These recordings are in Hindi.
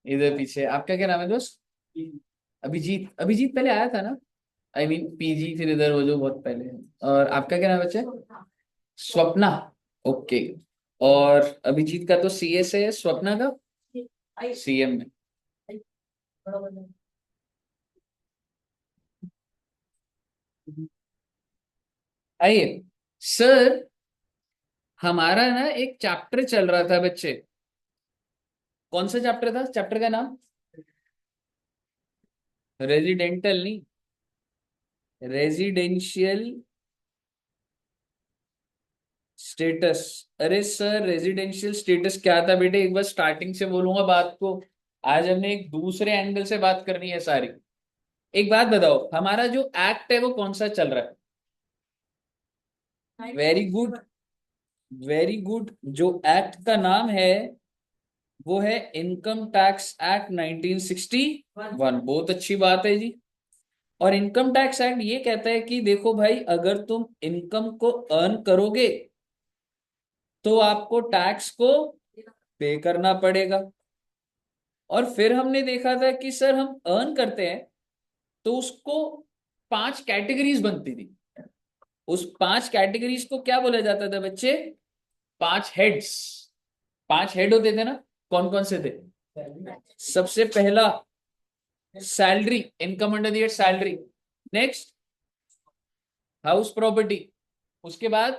इधर पीछे आपका क्या नाम है दोस्त? अभिजीत। अभिजीत पहले आया था ना? आई मीन पीजी, फिर इधर वो जो बहुत पहले है। और आपका क्या नाम है बच्चे? स्वप्ना। ओके। और अभिजीत का तो सीएस है, स्वप्ना का सीएम में। आइए सर, हमारा ना एक चैप्टर चल रहा था बच्चे। कौन सा चैप्टर था? चैप्टर का नाम रेजिडेंटल नहीं, रेजिडेंशियल स्टेटस। अरे सर, रेजिडेंशियल स्टेटस क्या था बेटे? एक बार स्टार्टिंग से बोलूंगा बात को। आज हमने एक दूसरे एंगल से बात करनी है सारी। एक बात बताओ, हमारा जो एक्ट है वो कौन सा चल रहा है? Very good, very good. जो एक्ट का नाम है वो है इनकम टैक्स एक्ट 1961। बहुत अच्छी बात है जी। और इनकम टैक्स एक्ट ये कहता है कि देखो भाई, अगर तुम इनकम को अर्न करोगे तो आपको टैक्स को पे करना पड़ेगा। और फिर हमने देखा था कि सर, हम अर्न करते हैं तो उसको 5 कैटेगरीज बनती थी। उस 5 कैटेगरीज को क्या बोला जाता था बच्चे? 5 हेड्स। 5 हेड होते थे ना? कौन कौन से थे? सबसे पहला salary, income under the salary. Next house property. उसके बाद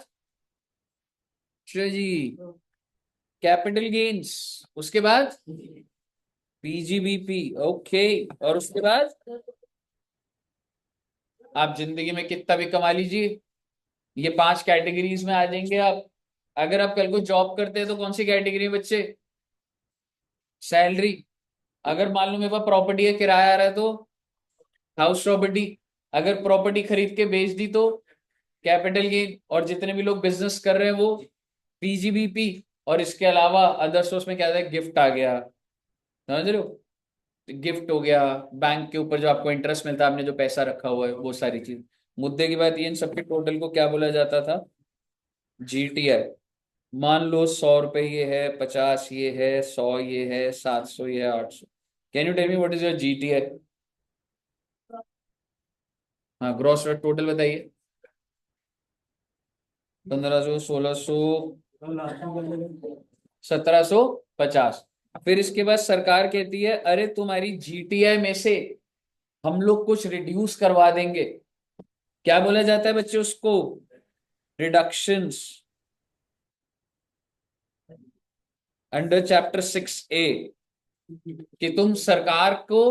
अच्छा जी, कैपिटल गेन्स। उसके बाद पीजीबीपी। ओके। और उसके बाद आप जिंदगी में कितना भी कमा लीजिए, ये 5 कैटेगरीज में आ जाएंगे आप। अगर आप कल को जॉब करते हैं तो कौन सी कैटेगरी में बच्चे? सैलरी। अगर मान लो मेरे पास प्रॉपर्टी है, किराया आ रहा है, तो हाउस प्रॉपर्टी। अगर प्रॉपर्टी खरीद के बेच दी तो कैपिटल गेन। और जितने भी लोग बिजनेस कर रहे हैं वो पीजीबीपी। और इसके अलावा अदर सोर्स में क्या था? गिफ्ट आ गया। समझ रहे हो? गिफ्ट हो गया, बैंक के ऊपर जो आपको इंटरेस्ट मिलता है, आपने जो पैसा रखा हुआ है, वो सारी चीज। मुद्दे की बात ये, इन सबके टोटल को क्या बोला जाता था? जीटीआई। मान लो 100 रुपए ये है, 50 ये है, 100 ये है, 700 ये है, 800। Can you tell me what is your GTI? हाँ, ग्रॉस टोटल बताइए। 1500, 1600, 1750। फिर इसके बाद सरकार कहती है अरे तुम्हारी जीटीआई में से हम लोग कुछ रिड्यूस करवा देंगे। क्या बोला जाता है बच्चे उसको? Reductions under chapter 6A। कि तुम सरकार को,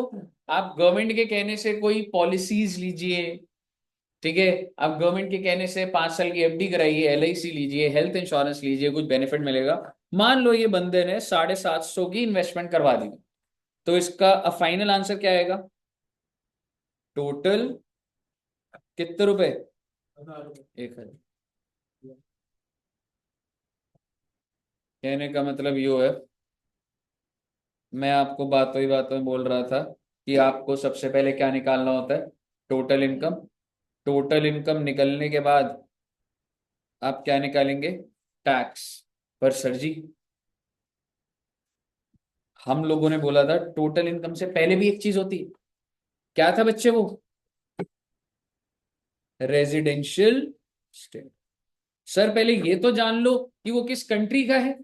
आप गवर्नमेंट के कहने से कोई पॉलिसीज लीजिए, ठीक है? आप गवर्नमेंट के कहने से 5 साल की एफडी कराइए, एलआईसी लीजिए, हेल्थ इंश्योरेंस लीजिए, कुछ बेनिफिट मिलेगा। मान लो ये बंदे ने 750 की इन्वेस्टमेंट करवा दी, तो इसका फाइनल आंसर क्या आएगा? टोटल कितने रुपए? 1,000। कहने का मतलब यो है, मैं आपको बातों ही बातों में बोल रहा था कि आपको सबसे पहले क्या निकालना होता है? Total income. टोटल इनकम निकलने के बाद आप क्या निकालेंगे? टैक्स। पर सर जी, हम लोगों ने बोला था टोटल इनकम से पहले भी एक चीज होती है। क्या था बच्चे वो? Residential state. सर पहले ये तो जान लो कि वो किस कंट्री का है।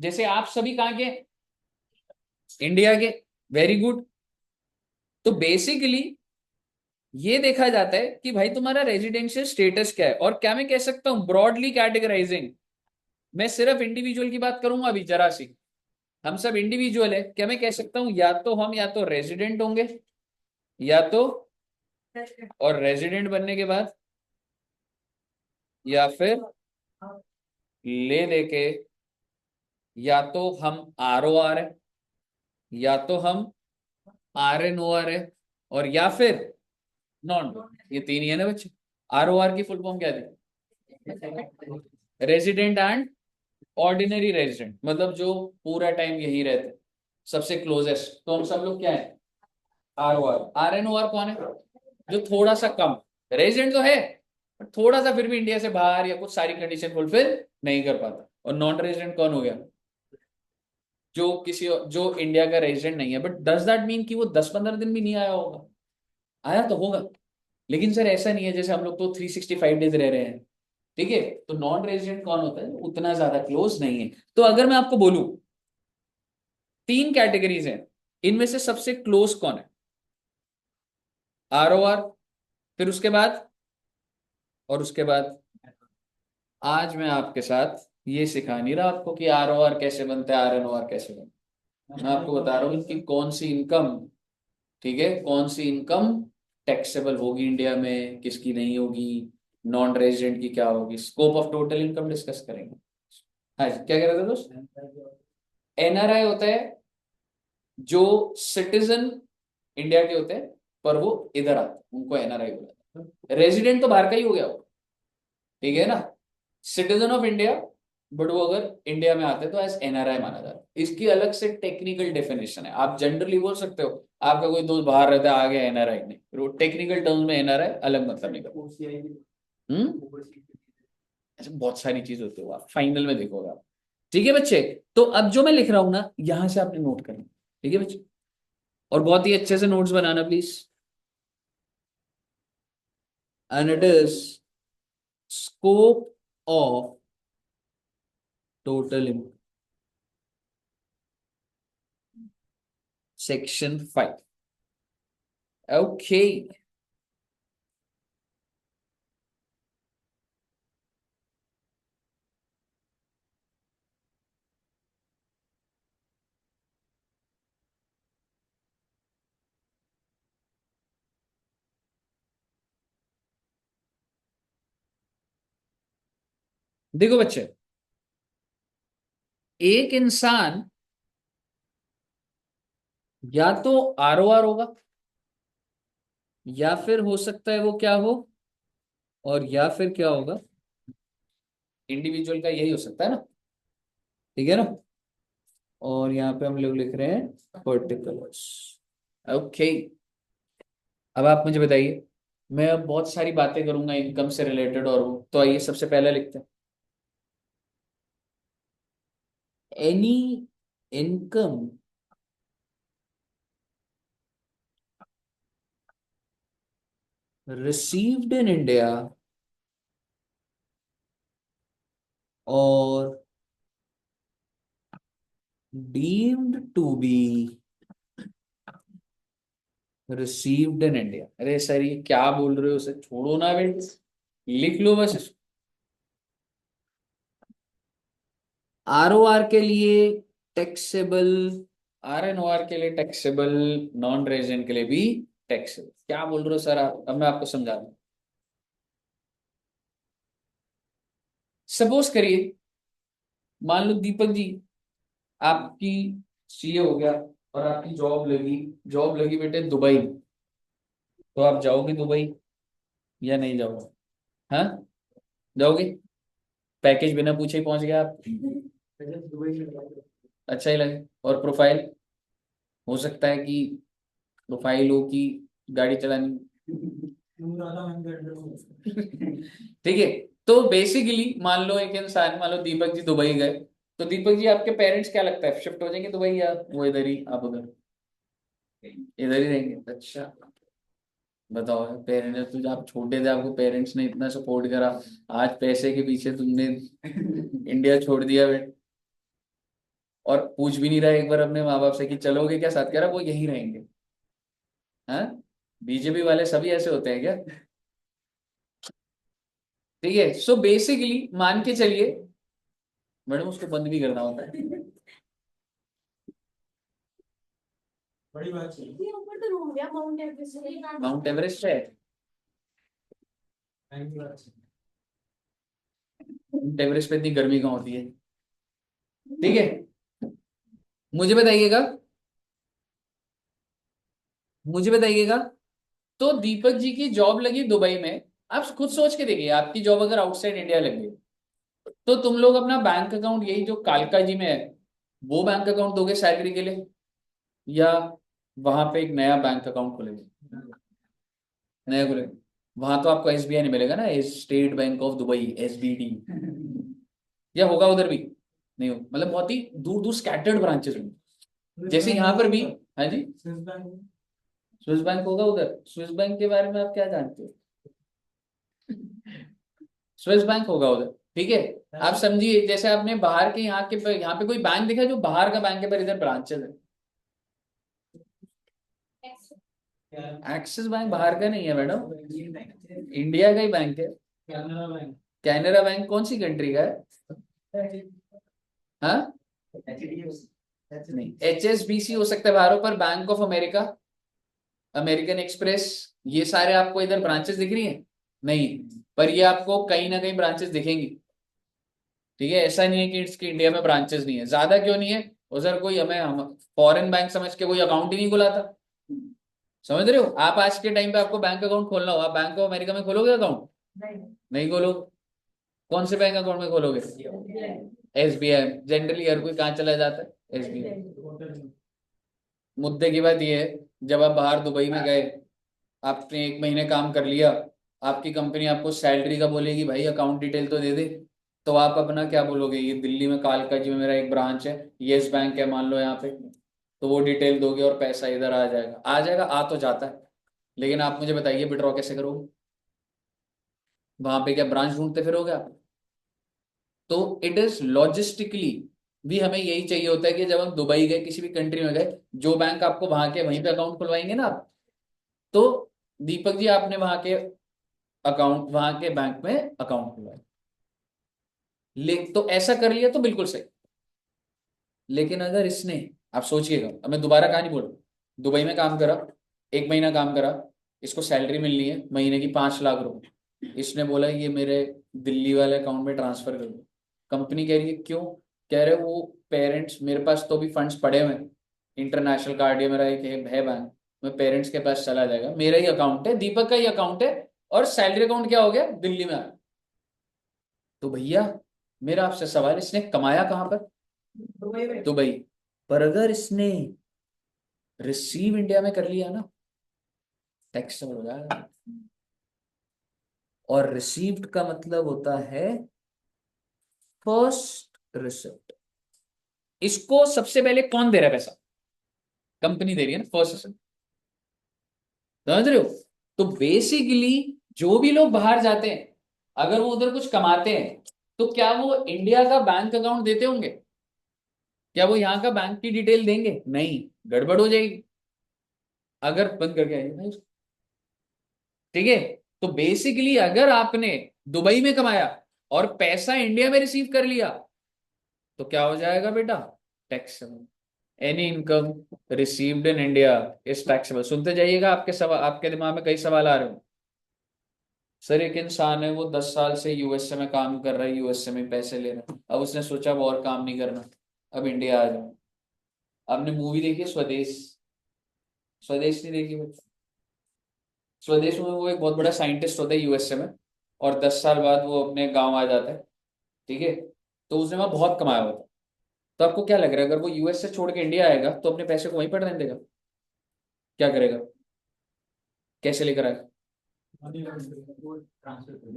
जैसे आप सभी कहाँ के? इंडिया के। Very good. तो बेसिकली ये देखा जाता है कि भाई तुम्हारा रेजिडेंशियल स्टेटस क्या है। और क्या मैं कह सकता हूं ब्रॉडली कैटेगराइजिंग? मैं सिर्फ इंडिविजुअल की बात करूंगा अभी जरा सी। हम सब इंडिविजुअल है, क्या मैं कह सकता हूं या तो हम या तो रेजिडेंट होंगे, या तो, और रेजिडेंट बनने के बाद या फिर ले लेके, या तो हम आर ओ आर है, या तो हम आर एन ओ आर है, और या फिर नॉन। ये तीन ही है ना बच्चे? आर ओ आर की फुल फॉर्म क्या थी? रेजिडेंट एंड ऑर्डिनरी रेजिडेंट, मतलब जो पूरा टाइम यही रहते, सबसे क्लोजेस्ट। तो हम सब लोग क्या है? R O R. R N O R कौन है? जो थोड़ा सा कम, रेजिडेंट तो है पर थोड़ा सा फिर भी इंडिया से बाहर या कुछ सारी कंडीशन फुलफिल नहीं कर पाता। और नॉन रेजिडेंट कौन हो गया? जो इंडिया का रेजिडेंट नहीं है, बट डज दैट मीन कि वो 10-15 दिन भी नहीं आया होगा? आया तो होगा, लेकिन सर ऐसा नहीं है, जैसे हम लोग तो 365 डेज रह रहे हैं। ठीक है, तो नॉन रेजिडेंट कौन होता है? उतना ज्यादा क्लोज नहीं है। तो अगर मैं आपको बोलूं 3 कैटेगरीज हैं, इनमें से सबसे क्लोज कौन है? ROR, फिर उसके बाद, और उसके बाद। आज मैं आपके साथ ये सिखा नहीं रहा आपको कि ROR कैसे बनता है, RNOR कैसे बनता है। मैं आपको बता रहा हूँ कि कौन सी इनकम, ठीक है, कौन सी इनकम टैक्सेबल होगी इंडिया में, किसकी नहीं होगी, नॉन रेजिडेंट की क्या होगी, scope of total income discuss करेंगे। हाँ जी, क्या कह रहे थे दोस्त? NRI होता है जो सिटीजन इंडिया के होते हैं, पर वो इधर आते हैं, उनको NRI बोला जाता है। रेजिडेंट तो बाहर का ही हो गया वो, ठीक है ना, सिटीजन ऑफ इंडिया, बट वो अगर इंडिया में आते हैं तो एज NRI माना जाता है। इसकी अलग से टेक्निकल डेफिनेशन है, आप जनरली बोल सकते हो आपका कोई दोस्त बाहर रहता है, आ गया NRI, नहीं, फिर वो टेक्निकल टर्म्स में NRI अलग मतलब निकलता। ऐसे बहुत सारी चीज होती है, वो आप फाइनल में देखोगे आप। ठीक है बच्चे, तो अब जो मैं लिख रहा हूं ना, यहां से आपने नोट करना, ठीक है बच्चे, और बहुत ही अच्छे से notes banana please. And it is scope of total income, section 5। Okay, देखो बच्चे, एक इंसान या तो ROR होगा, या फिर हो सकता है वो क्या हो, और या फिर क्या होगा, इंडिविजुअल का यही हो सकता है ना, ठीक है ना। और यहाँ पे हम लोग लिख रहे हैं पर्टिकुलर्स। ओके, अब आप मुझे बताइए, मैं अब बहुत सारी बातें करूंगा इनकम से रिलेटेड, और वो तो आइए सबसे पहले लिखते हैं, any income received in India or deemed to be received in India। अरे सर ये क्या बोल रहे हो, उसे छोड़ो ना बेटे, लिख लो बस इसको। ROR के लिए टैक्सेबल, RNOR के लिए टैक्सेबल, नॉन रेजिडेंट के लिए भी टैक्सेबल। क्या बोल रहे हो सर आप? अब मैं आपको समझा दूं। सपोज करिए, मान लो दीपक जी, आपकी CA हो गया, और आपकी जॉब लगी बेटे दुबई, तो आप जाओगे दुबई या नहीं जाओगे? हाँ, जाओगे? पैकेज बिना पूछे ही पहुंच गया आप? अच्छा ही लगे, और प्रोफाइल, हो सकता है कि प्रोफाइल हो कि गाड़ी चलानी। ठीक है, तो बेसिकली मान लो एक इंसान, मान लो दीपक जी दुबई गए, तो दीपक जी आपके पेरेंट्स क्या लगता है, शिफ्ट हो जाएंगे दुबई, या वो इधर ही, आप उधर, इधर ही रहेंगे? अच्छा, बताओ, पेरेंट्स तो, आप छोटे थे आपको पेरेंट्स ने इतना सपोर्ट करा, आज पैसे के पीछे तुमने इंडिया छोड़ दिया बेट, और पूछ भी नहीं रहा एक बार अपने माँ बाप से कि चलोगे क्या साथ, कह रहा वो यहीं रहेंगे। हाँ, बीजेपी वाले सभी ऐसे होते हैं क्या? ठीक है, सो बेसिकली मान के चलिए, मैडम उसको बंद भी करना होता है। बड़ी बात है, ये ऊपर तो रूम गया माउंट एवरेस्ट है। माउंट एवरेस्ट पे इतनी गर्मी कहाँ होती है? ठीक है, मुझे बताइएगा, मुझे बताइएगा, तो दीपक जी की जॉब लगी दुबई में, आप खुद सोच के देखिए, आपकी जॉब अगर आउटसाइड इंडिया लगी, तो तुम लोग अपना बैंक अकाउंट यही जो कालका जी में है, वो बैंक अकाउंट दोगे सैलरी के लिए, या वहां पे एक नया बैंक अकाउंट खोलेंगे? नया खोलेंगे, वहां तो आपको SBI नहीं मिलेगा ना, state bank of Dubai, SBD, या होगा उधर भी? नहीं हो, मतलब बहुत ही दूर दूर स्कैटर्ड ब्रांचेस होंगे। जैसे यहाँ पर भी, हाँ जी, स्विस बैंक होगा उधर। स्विस बैंक के बारे में आप क्या जानते हो? स्विस बैंक होगा उधर, ठीक है। आप समझिए जैसे आपने बाहर के यहाँ पे कोई बैंक देखा जो बाहर का बैंक है पर इधर ब्रांचेस है। एक्सिस बैंक बाहर का नहीं है मैडम, इंडिया का ही बैंक है। कैनरा बैंक कौन सी कंट्री का है? हाँ, नहीं, HSBC हो सकता है बाहरों, पर bank of America, American express, ये सारे आपको इधर ब्रांचेस दिख रही हैं? नहीं, पर ये आपको कहीं ना कहीं ब्रांचेस दिखेंगी, ठीक है। ऐसा नहीं है कि इसकी इंडिया में ब्रांचेस नहीं है। ज्यादा क्यों नहीं है? उधर कोई हमें हम फॉरेन बैंक समझ के कोई अकाउंट ही नहीं खुलाता। समझ रहे हो? आप आज के टाइम पे आपको बैंक अकाउंट खोलना हो, आप बैंक ऑफ अमेरिका में खोलोगे अकाउंट? नहीं खोलोगे। कौन से बैंक अकाउंट में खोलोगे? SBI। जनरली हर कोई कहाँ चला जाता है? SBI। मुद्दे की बात ये है, जब आप बाहर दुबई में गए, आपने 1 महीने काम कर लिया, आपकी कंपनी आपको सैलरी का बोलेगी भाई अकाउंट डिटेल तो दे दे, तो आप अपना क्या बोलोगे? ये दिल्ली में कालकाजी में मेरा एक ब्रांच है, येस बैंक है मान लो यहाँ पे, तो वो डिटेल दोगे और पैसा इधर आ जाएगा। आ जाएगा, आ तो जाता है, लेकिन आप मुझे बताइए विड्रॉ कैसे करोगे? वहां पे क्या ब्रांच ढूंढते फिरोगे आप? तो इट इज लॉजिस्टिकली भी हमें यही चाहिए होता है कि जब हम दुबई गए, किसी भी कंट्री में गए, जो बैंक आपको वहां के वहीं पे अकाउंट खुलवाएंगे ना आप, तो दीपक जी आपने वहां के बैंक में अकाउंट खुलवाया, ले तो ऐसा कर लिया तो बिल्कुल सही। लेकिन अगर इसने, आप सोचिएगा, अब मैं दोबारा कहानी बोल, दुबई में काम करा, 1 महीना काम करा, इसको सैलरी मिलनी है महीने की 5 लाख रुपए, इसने बोला ये मेरे दिल्ली वाले अकाउंट में ट्रांसफर कर दो। कंपनी कह रही है क्यों? कह रहे वो पेरेंट्स, मेरे पास तो भी फंड्स पड़े हुए हैं, इंटरनेशनल कार्ड, ये मेरा एक है बैंक, मैं पेरेंट्स के पास चला जाएगा, मेरा ही अकाउंट है, दीपक का ही अकाउंट है, और सैलरी अकाउंट क्या हो गया? दिल्ली में आ। तो भैया मेरा आपसे सवाल, इसने कमाया कहां पर? दुबई। पर अगर इसने रिसीव इंडिया में कर लिया ना, टैक्स हो जाएगा। और रिसीव्ड का मतलब होता है फर्स्ट रिसिप्ट। इसको सबसे पहले कौन दे रहा है पैसा? कंपनी दे रही है ना, फर्स्ट रिसिप्ट। समझ रहे हो? तो बेसिकली जो भी लोग बाहर जाते हैं, अगर वो उधर कुछ कमाते हैं, तो क्या वो इंडिया का बैंक अकाउंट देते होंगे? क्या वो यहाँ का बैंक की डिटेल देंगे? नहीं, गड़बड़ हो जाएगी अगर बंद करके आएंगे भाई, ठीक है। तो बेसिकली अगर आपने दुबई में कमाया और पैसा इंडिया में रिसीव कर लिया, तो क्या हो जाएगा बेटा? Taxable. Any income received in India is taxable. सुनते जाइएगा, आपके सवाल, आपके दिमाग में कई सवाल आ रहे हो। सर एक इंसान है, वो 10 साल से USA में काम कर रहा है, USA में पैसे ले रहा है, अब उसने सोचा अब और काम नहीं करना, अब इंडिया आ जाओ। आपने मूवी देखी है स्वदेश? स्वदेश नहीं देखी? स्वदेश में वो एक बहुत बड़ा साइंटिस्ट होता है USA में, और 10 साल बाद वो अपने गांव आ जाता है, ठीक है। तो उसने वहां बहुत कमाया होता है। तो आपको क्या लग रहा है, अगर वो US से छोड़ के इंडिया आएगा तो अपने पैसे को वहीं पर रहने देगा? क्या करेगा? कैसे लेकर आएगा?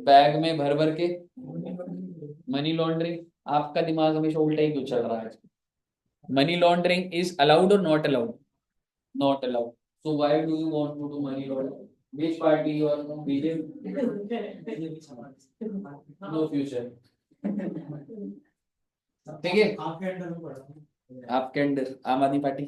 बैग में भर भर के। Money laundering. आपका दिमाग हमेशा उल्टा ही क्यों चल रहा है? मनी लॉन्ड्रिंग इज अलाउड और not allowed? Not allowed. So why do you want to do money laundering? Which party you are from? BJP? No future. ठीक है, आपके अंडर आम आदमी पार्टी,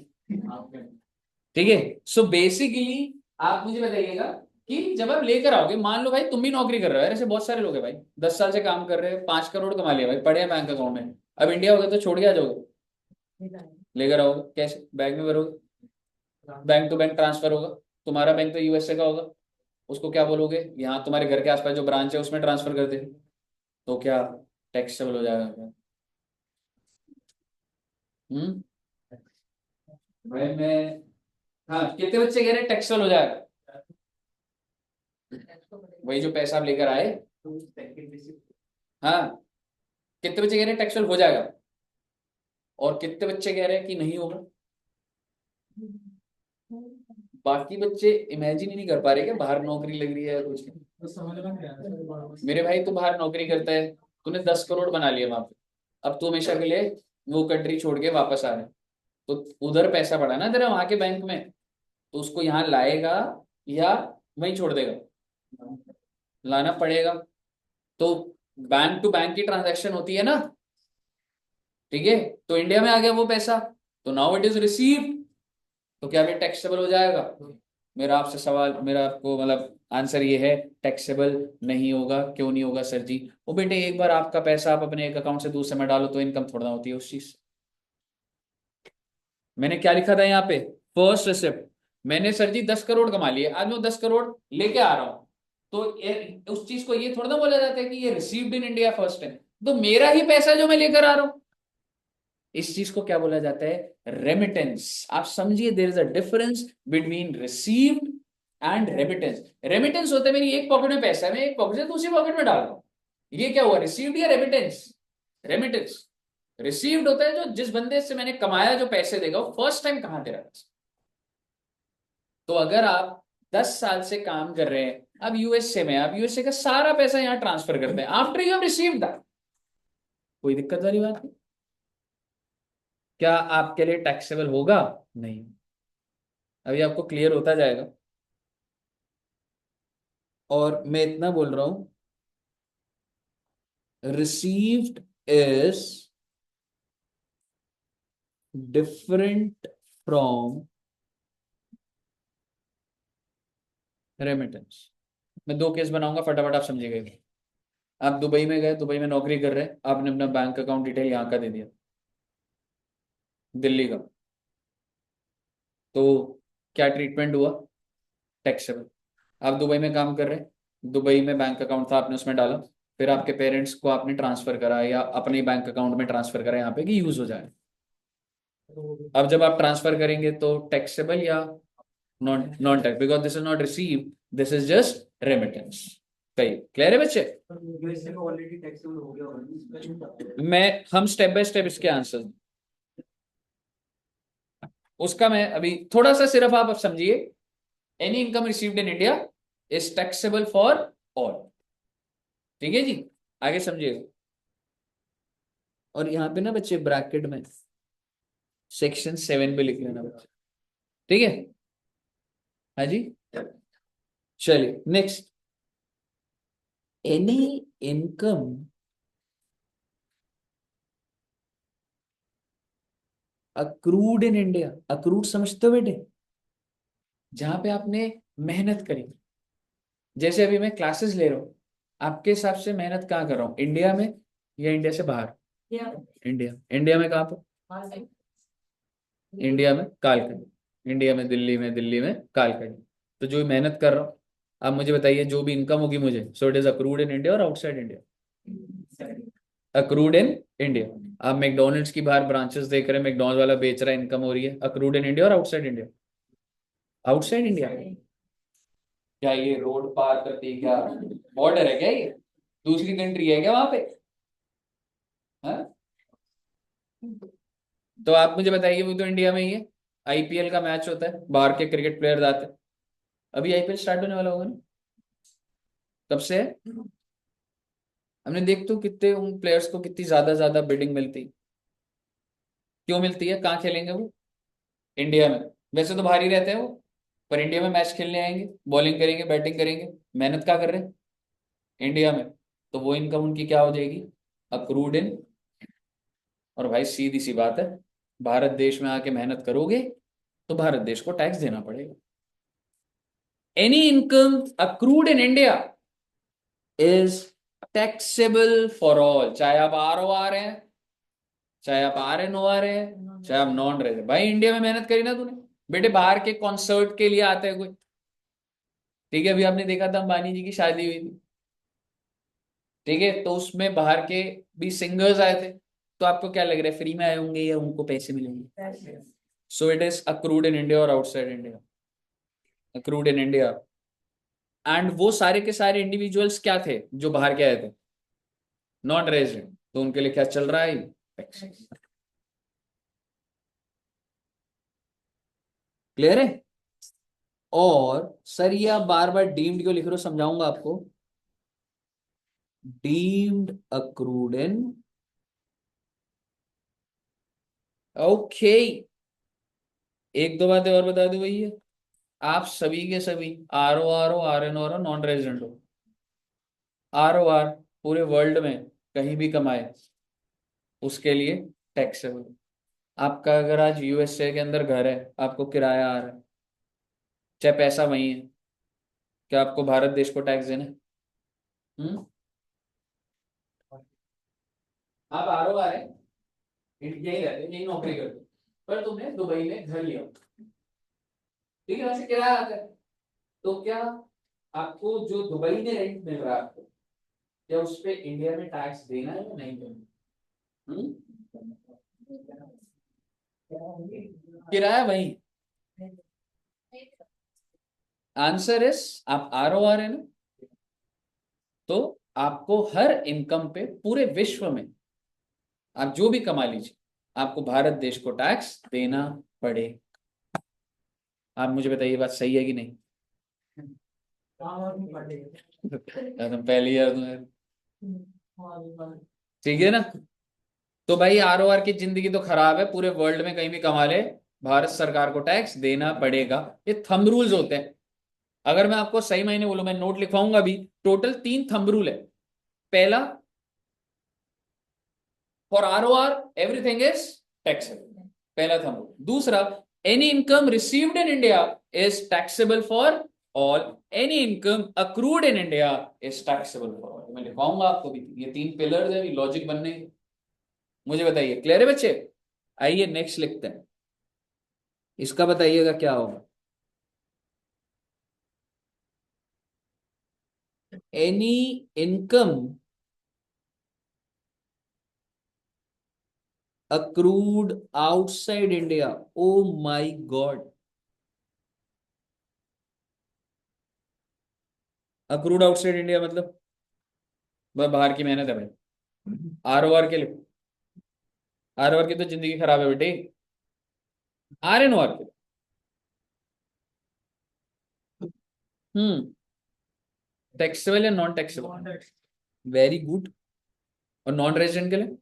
ठीक है। सो बेसिकली आप मुझे बताइएगा कि जब आप लेकर आओगे, मान लो भाई तुम भी नौकरी कर रहे हो यार, ऐसे बहुत सारे लोग हैं भाई, 10 साल से काम कर रहे हैं, 5 करोड़ कमा लिया भाई, पड़े हैं बैंक अकाउंट में, अब इंडिया हो गया तो छोड़ के आ जाओगे? लेकर आओगे कैसे? बैंक में भरोगे? बैंक टू बैंक ट्रांसफर होगा, तुम्हारा बैंक तो USA का होगा, उसको क्या बोलोगे, यहाँ तुम्हारे घर के आसपास जो ब्रांच है उसमें ट्रांसफर कर दे, तो क्या टैक्सेबल हो जाएगा क्या? हम्म। भाई मैं, हाँ, कितने बच्चे कह रहे हैं टैक्सेबल हो जाएगा? वही जो पैसा आप लेकर आए, हाँ, कितने बच्चे कह रहे हैं टैक्सेबल हो जाएगा? और कितने बच्चे कह रहे हैं कि नहीं होगा? बाकी बच्चे इमेजिन ही नहीं कर पा रहे कि बाहर नौकरी लग रही है या कुछ नहीं। मेरे भाई, तू बाहर नौकरी करता है, तूने 10 करोड़ बना लिया वहां पे, अब तू हमेशा के लिए वो कंट्री छोड़ के वापस आ रहे हैं, तो उधर पैसा पड़ा ना तेरा वहां के बैंक में, तो उसको यहाँ लाएगा या वहीं छोड़ देगा? लाना पड़ेगा। तो बैंक टू बैंक की ट्रांजैक्शन होती है ना, ठीक है? तो इंडिया में आ गया वो पैसा, तो नाउ इट इज रिसीव्ड, तो क्या ये टैक्सेबल हो जाएगा? मेरा आपसे सवाल, मेरा आपको मतलब आंसर ये है, टैक्सेबल नहीं होगा। क्यों नहीं होगा सर जी? वो बेटे एक बार आपका पैसा आप अपने एक अकाउंट से दूसरे में डालो तो इनकम थोड़ा होती है उस चीज से। मैंने क्या लिखा था यहाँ पे? First receipt. मैंने सर जी 10 करोड़ कमा लिए, आज मैं 10 करोड़ लेके आ रहा हूँ, तो उस चीज को ये थोड़ा ना बोला जाता है कि ये received in India first time, तो मेरा ही पैसा जो मैं लेकर आ रहा हूँ। इस चीज को क्या बोला जाता है? रेमिटेंस। आप समझिए, there is a difference between received and remittance. Remittance होता है मेरी एक पॉकेट में पैसा है, मैं एक पॉकेट से दूसरी पॉकेट में डाल रहा हूं। ये क्या हुआ, रिसीव्ड या रेमिटेंस? रेमिटेंस। रिसीव्ड होता है जो जिस बंदे से मैंने कमाया जो पैसे देगा वो फर्स्ट टाइम कहाँ तेरा पैसा। तो अगर आप 10 साल से काम कर रहे हैं, अब यूएसए में, आप यूएसए का सारा पैसा यहाँ ट्रांसफर करते हैं after you have received that, कोई दिक्कत वाली बात नहीं। क्या आपके लिए टैक्सेबल होगा? नहीं। अभी आपको क्लियर होता जाएगा। और मैं इतना बोल रहा हूं, received is different from remittance. मैं दो केस बनाऊंगा, फटाफट आप समझिएगा। आप दुबई में गए, दुबई में नौकरी कर रहे हैं, आपने अपना बैंक अकाउंट डिटेल यहाँ का दे दिया, दिल्ली का, तो क्या ट्रीटमेंट हुआ? टैक्सेबल। आप दुबई में काम कर रहे हैं, दुबई में बैंक अकाउंट था, आपने उसमें डाला, फिर आपके पेरेंट्स को आपने ट्रांसफर करा या अपने बैंक अकाउंट में ट्रांसफर करा यहाँ पे कि यूज हो जाए। अब जब आप ट्रांसफर करेंगे तो टैक्सेबल या non non tax? Because this is not receive, this is just remittance. सही, क्लियर है बच्चे? यूएसए में ऑलरेडी टैक्सेबल हो गया होगा। मैं हम स्टेप बाय स्टेप इसके आंसर, उसका मैं अभी थोड़ा सा सिर्फ आप अब समझिए। Any income received in India is taxable for all. ठीक है जी, आगे समझिए। और यहाँ पे ना बच्चे ब्रैकेट में सेक्शन 7 पे लिख लेना बच्चे, ठीक है? हाँ जी, चलिए next. Any income accrued in India. Accrued समझते हो बेटे? जहां पे आपने मेहनत करी। जैसे अभी मैं क्लासेस ले रहा हूँ, आपके हिसाब से मेहनत कहाँ कर रहा हूँ, इंडिया में या इंडिया से बाहर? इंडिया। इंडिया में कहाँ पर? इंडिया में कालकनी, इंडिया में दिल्ली में, दिल्ली में कालकनी। तो जो मेहनत कर रहा हूँ, आप मुझे बताइए जो भी इनकम होगी मुझे, so it is accrued in India और outside India? Accrued in India. आप मैकडोनल्ड्स की बाहर ब्रांचेस देख रहे हैं, मैकडोनल्ड वाला बेच रहा है, इनकम हो रही है, अक्रूड इन इंडिया और आउटसाइड इंडिया? Outside India. क्या ये रोड पार करती है क्या? बॉर्डर है क्या ये? दूसरी कंट्री है क्या वहां पे? हाँ? तो आप मुझे बताइए, वो तो इंडिया में ही है, आईपीएल का मैच होता है, बाहर के क्रिकेट प्लेयर आते हैं। अभी आईपीएल स्टार्ट होने वाला होगा ना? कब से है? हमने देख तो कितने उन प्लेयर्स को कितनी ज्यादा ज्यादा बिडिंग मिलती, क्यों मिलती है? कहाँ खेलेंगे वो? इंडिया में। वैसे तो बाहर ही रहते हैं वो, पर इंडिया में मैच खेलने आएंगे, बॉलिंग करेंगे, बैटिंग करेंगे, मेहनत क्या कर रहे हैं? इंडिया में। तो वो इनकम उनकी क्या हो जाएगी? अक्रूड इन। और भाई सीधी सी बात है, भारत देश में आके मेहनत करोगे तो भारत देश को टैक्स देना पड़ेगा। Any income accrued in India is taxable for all, चाहे आप आर ओ आ रहे हैं, चाहे आप आ रहे नो आ रहे हैं, चाहे आप नॉन रहे हैं। भाई इंडिया में मेहनत करी ना तूने, बेटे बाहर के कॉन्सर्ट के लिए आते हैं कोई, ठीक है? अभी आपने देखा था अंबानी जी की शादी हुई थी, ठीक है? तो उसमें बाहर के भी सिंगर्स आए थे, तो आपको क्या लग रहा है, फ्री में आए होंगे या उनको पैसे मिलेंगे? So it is accrued in India और outside India? Accrued in India. And वो सारे के सारे इंडिविजुअल्स क्या थे जो बाहर के आए थे? Non resident. तो उनके लिए क्या चल रहा है? क्लियर है? और सर ये आप बार बार डीम्ड क्यों लिख रहे हो, समझाऊंगा आपको। डीम्ड अक्रूड इन ओके, एक दो बातें और बता दूं भैया। आप सभी के सभी आर ओ एन और नॉन रेजिडेंट हो। आर पूरे वर्ल्ड में कहीं भी कमाए उसके लिए टैक्सेबल। आपका अगर आज यूएसए के अंदर घर है, आपको किराया आ रहा है, चाहे पैसा वही है, क्या आपको भारत देश को टैक्स देना है? हम्म? आप आर है, यही रहते यही नौकरी करते, पर तुमने दुबई में घर लिया, ठीक है, वैसे किराया आता है, तो क्या आपको जो दुबई में रेंट मिल रहा है आपको, क्या उस पे इंडिया में टैक्स देना है या नहीं देना? हम्म? किराया वही। आंसर इज, आप आर है ना, तो आपको हर इनकम पे पूरे विश्व में आप जो भी कमा लीजिए, आपको भारत देश को टैक्स देना पड़े। आप मुझे बताइए, बात सही है कि नहीं? तुम पहली यार तुम्हें, ठीक है ना? तो भाई आर की जिंदगी तो खराब है, पूरे वर्ल्ड में कहीं भी कमा ले, भारत सरकार को टैक्स देना पड़ेगा। ये थंब रूल्स होते हैं। अगर मैं आपको सही मायने बोलूं, मैं नोट लिखवाऊंगा भी, टोटल 3 थंब रूल है। पहला, for R everything is taxable, पहला थंब रूल। दूसरा, any income received in India is taxable for all, any income accrued in India is taxable for all. मैं लिखवाऊंगा आपको भी, ये 3 पिलर्स है लॉजिक बनने के। मुझे बताइए, क्लियर है बच्चे? आइए नेक्स्ट लिखते हैं, इसका बताइएगा क्या होगा। Any income accrued outside India, oh my god, accrued outside India मतलब वह बाहर की मेहनत है भाई। आर के लिए, आर की तो जिंदगी खराब है बेटे। आर के लिए, टैक्सेबल या नॉन टैक्सेबल? Very good. और नॉन रेजिडेंट के लिए,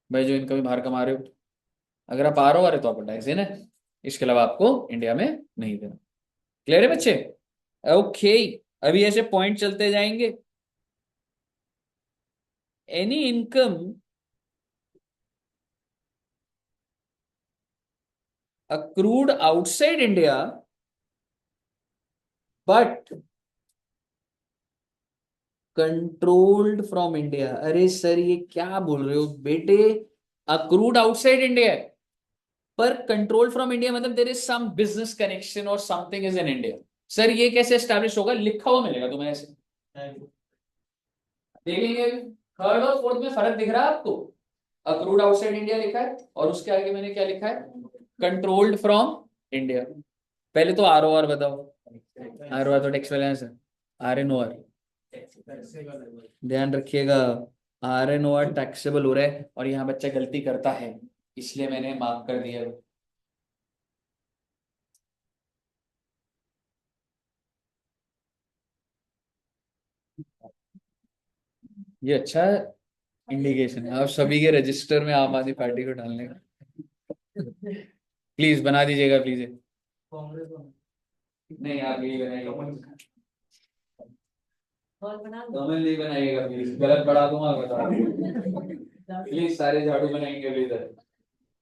भाई जो इनकम बाहर कमा रहे हो, अगर आप आर है तो आपको टैक्स देना है, इसके अलावा आपको इंडिया में नहीं देना। क्लियर है बच्चे? ओके, अभी ऐसे पॉइंट चलते जाएंगे। Any income accrued outside India but controlled from India. अरे सर ये क्या बोल रहे हो बेटे? अक्रूड आउटसाइड इंडिया है, पर कंट्रोल फ्रॉम इंडिया मतलब there is some business connection और something is in India. Sir ये कैसे एस्टैब्लिश होगा? लिखा हुआ मिलेगा तुम्हें ऐसे, देखेंगे। थर्ड और फोर्थ में फर्क दिख रहा है आपको? अक्रूड आउटसाइड इंडिया लिखा है और उसके आगे मैंने क्या लिखा है? Controlled from India. पहले तो आर बताओ। आर तो टैक्स वाला है सर। आर ध्यान रखिएगा, आर टैक्सेबल हो रहा है और यहाँ बच्चा गलती करता है, इसलिए मैंने मार्क कर दिया। ये अच्छा इंडिकेशन है आप सभी के रजिस्टर में आम आदमी पार्टी को डालने का। प्लीज बना दीजिएगा प्लीज। नहीं आप यही बनाइएगा, कमेंट नहीं बनाइएगा प्लीज, गलत बढ़ा दूंगा बता। प्लीज सारे झाड़ू बनाएंगे अभी इधर,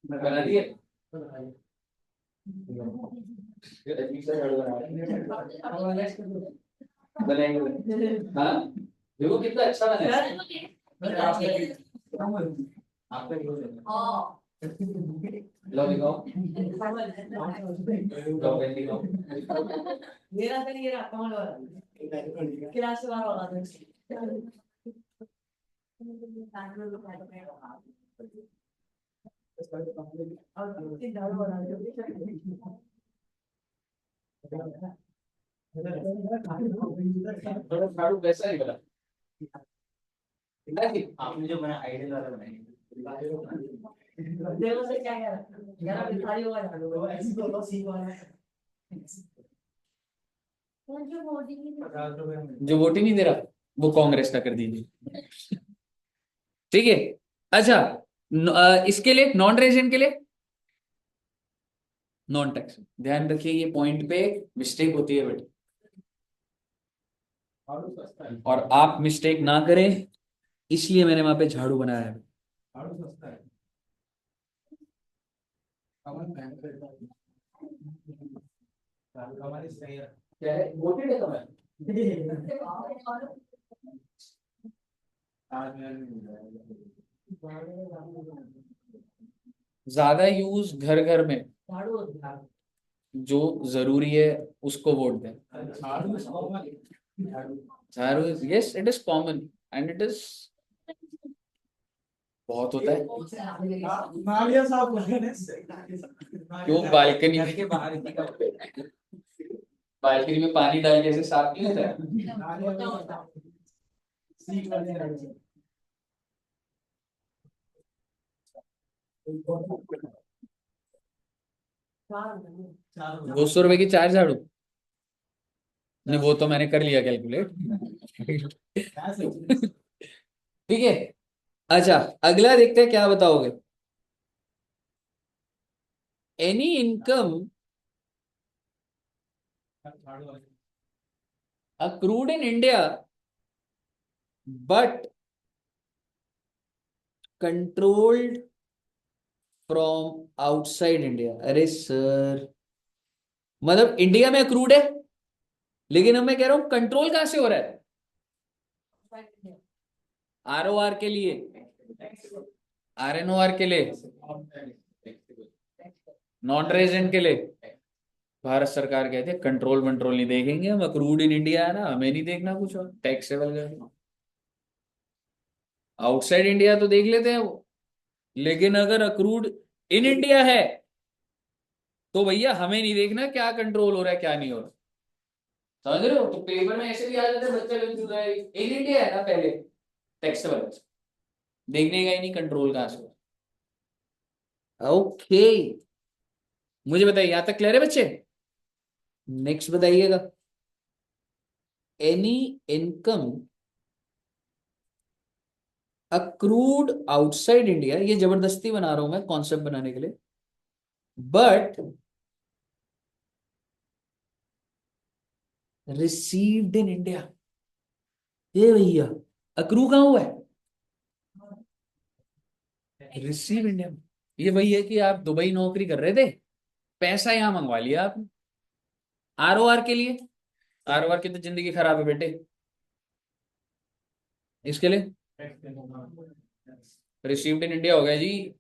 बना दिए? अजीब सा झाड़ू बनाएंगे। हाँ देखो कितना अच्छा बना है। आपका लो दिखाओ, लो पेन दिखाओ। मेरा सर ये रहा कौन वाला क्लास वाला वाला झाड़ू कैसा है बना? आपने जो बना आइडियल वाला बनाया, देखो से क्या कह रहा है भिखारी होगा झाड़ू ऐसे तो सीख वाला जो वोट ही नहीं दे रहा वो कांग्रेस का कर दीजिए, ठीक है? अच्छा, इसके लिए नॉन रेजिडेंट के लिए नॉन टैक्स। ध्यान रखिए ये पॉइंट पे मिस्टेक होती है बेटा, और आप मिस्टेक ना करें इसलिए मैंने वहां पे झाड़ू बनाया है। क्या है वोटेड है कम है? ज्यादा यूज घर घर में जो जरूरी है उसको वोट दें। झाड़ू, yes it is common and it is बहुत होता है। नालियाँ साफ करने क्यों बालकनी घर के बाहर ही का बालकनी में पानी डाल के ऐसे साफ नहीं होता है? नालियाँ सीख वाले हैं। 200 रुपए की 4 झाड़ू? नहीं वो तो मैंने कर लिया कैलकुलेट। ठीक है। अच्छा अगला देखते हैं क्या बताओगे। Any income accrued in India but controlled from outside India। अरे सर मतलब इंडिया में अक्रूड है लेकिन अब मैं कह रहा हूं कंट्रोल कहां से हो रहा है? ROR के लिए, RNOR के लिए, नॉन रेजिडेंट के लिए। भारत सरकार कहती है कंट्रोल कंट्रोल नहीं देखेंगे हम, अक्रूड इन इंडिया है ना, हमें नहीं देखना कुछ और टैक्सेबल करना। आउटसाइड इंडिया तो देख लेते हैं वो, लेकिन अगर अक्रूड इन इंडिया है तो भैया हमें नहीं देखना क्या कंट्रोल हो रहा है क्या नहीं हो रहा। समझ रहे हो? तो पेपर में ऐसे भी आ जाते हैं बच्चा कंफ्यूज है, इन इंडिया है ना पहले टैक्सेबल, देखने का ही नहीं कंट्रोल कहां से हो। ओके मुझे बताइए यहां तक क्लियर है बच्चे? नेक्स्ट बताइएगा। Any income accrued outside India, ये जबरदस्ती बना रहा हूं मैं कॉन्सेप्ट बनाने के लिए, बट रिसीव्ड इन इंडिया। ये भैया अक्रू कहां हुआ है? रिसीव इंडिया में। ये वही है कि आप दुबई नौकरी कर रहे थे, पैसा यहां मंगवा लिया आपने। ROR के लिए, ROR की तो जिंदगी खराब है बेटे, इसके लिए रिसीव्ड इन इंडिया हो गया जी।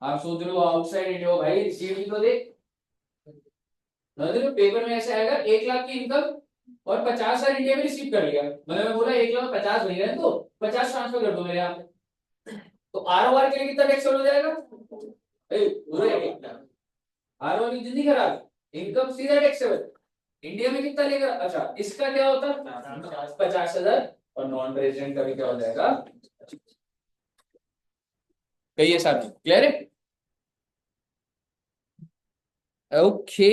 आप सोच रहे हो आउटसाइड इंडिया हो भाई, रिसीव्ड ही तो देख। मतलब पेपर में ऐसे आएगा 1 लाख की इनकम और 50,000 इंडिया में रिसीव कर लिया, मतलब मैं बोला 1 लाख 50 भैया तो 50 ट्रांसफर कर दो मेरे यहाँ पे, तो ROR के लिए कितना टैक्स हो जाएगा? ROR की जिंदगी खराब, इनकम सीधा टैक्सेबल। इंडिया में कितना लेगा? अच्छा इसका क्या होता है 50,000, और नॉन रेजिडेंट का भी क्या हो जाएगा? कहिए साहब क्लियर है? ओके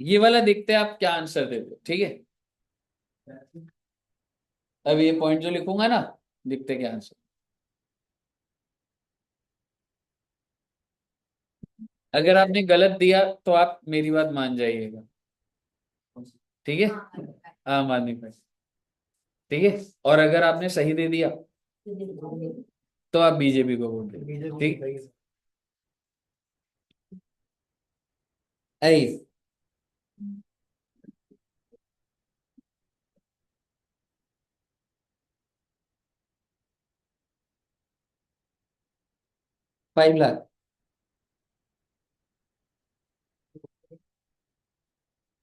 ये वाला देखते हैं आप क्या आंसर देते हो, ठीक है। अब ये पॉइंट जो लिखूंगा ना, देखते हैं क्या आंसर। अगर आपने गलत दिया तो आप मेरी बात मान जाइएगा, ठीक है, आम आदमी पार्टी, ठीक है। और अगर आपने सही दे दिया तो आप बीजेपी को वोट देंगे, ठीक। ऐ 5 लाख।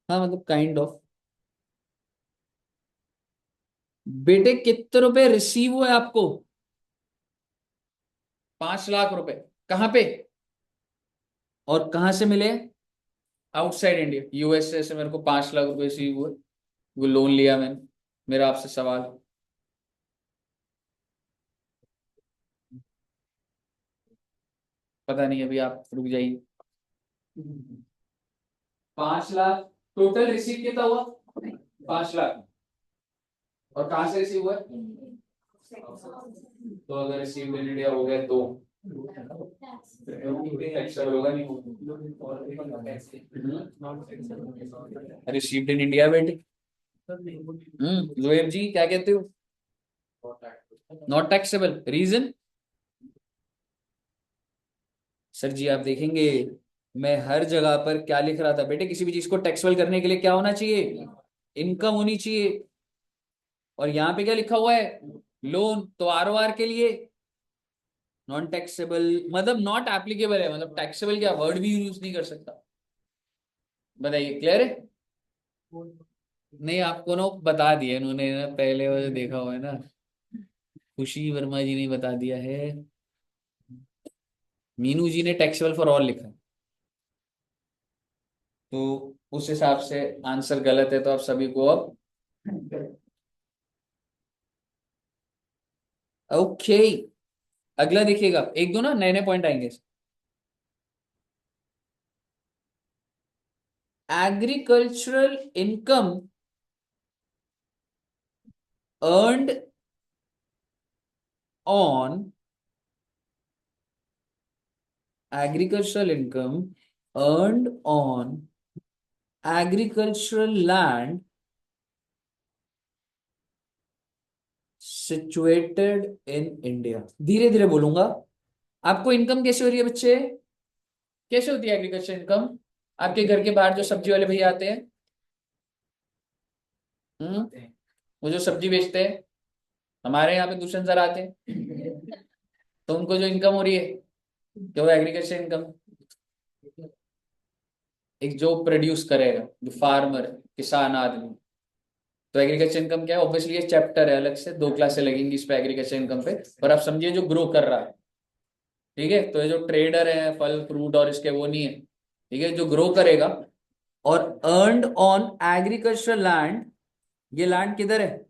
हाँ मतलब काइंड ऑफ। बेटे कितने रुपए रिसीव हुए आपको? 5 लाख रुपए। कहाँ पे और कहाँ से मिले? आउटसाइड इंडिया, USA से मेरे को 5 लाख रुपए रिसीव हुए, वो लोन लिया मैंने। मेरा आपसे सवाल, पता नहीं अभी आप रुक जाइए। 5 लाख टोटल रिसीव कितना हुआ? 5 लाख। और कहाँ से रिसीव हुआ है? तो अगर रिसीव इन इंडिया हो गया तो टैक्सेबल होगा नहीं? रिसीव्ड इन इंडिया बेटे। जोएब जी क्या कहते हो? Not taxable, reason? सर जी आप देखेंगे मैं हर जगह पर क्या लिख रहा था बेटे, किसी भी चीज को टैक्सेबल करने के लिए क्या होना चाहिए? इनकम होनी चाहिए। और यहाँ पे क्या लिखा हुआ है? लोन। तो आरओआर के लिए नॉन टैक्सेबल मतलब नॉट एप्लीकेबल है, मतलब टैक्सेबल क्या वर्ड भी यूज नहीं कर सकता। बताइए क्लियर है? नहीं आपको ना बता दिया इन्होंने ना, पहले वो जो देखा हुआ है ना, खुशी वर्मा जी ने बता दिया है। मीनू जी ने टैक्सेबल फॉर ऑल लिखा है। तो उस हिसाब से आंसर गलत है, तो आप सभी को अब ओके। अगला देखिएगा, एक दो ना नए नए पॉइंट आएंगे। Agricultural income earned on agricultural income earned on agricultural land situated in India। धीरे धीरे बोलूंगा। आपको इनकम कैसे हो रही है बच्चे? कैसे होती है एग्रीकल्चर इनकम? आपके घर के बाहर जो सब्जी वाले भैया आते हैं, वो जो सब्जी बेचते हैं, हमारे यहाँ पे दूसरे नजर आते हैं, तो उनको जो इनकम हो रही है क्या वो एग्रीकल्चर इनकम? एक जो प्रोड्यूस करेगा, जो फार्मर, किसान आदमी। तो एग्रीकल्चर इनकम क्या है? ऑब्वियसली ये चैप्टर है अलग से, 2 क्लासें लगेंगी इस पे एग्रीकल्चर इनकम पे। पर आप समझिए जो ग्रो कर रहा है, ठीक है? तो ये जो ट्रेडर है फल फ्रूट और इसके, वो नहीं है, ठीक है? जो ग्रो करेगा। और अर्नड ऑन एग्रीकल्चर लैंड, ये लैंड किधर है?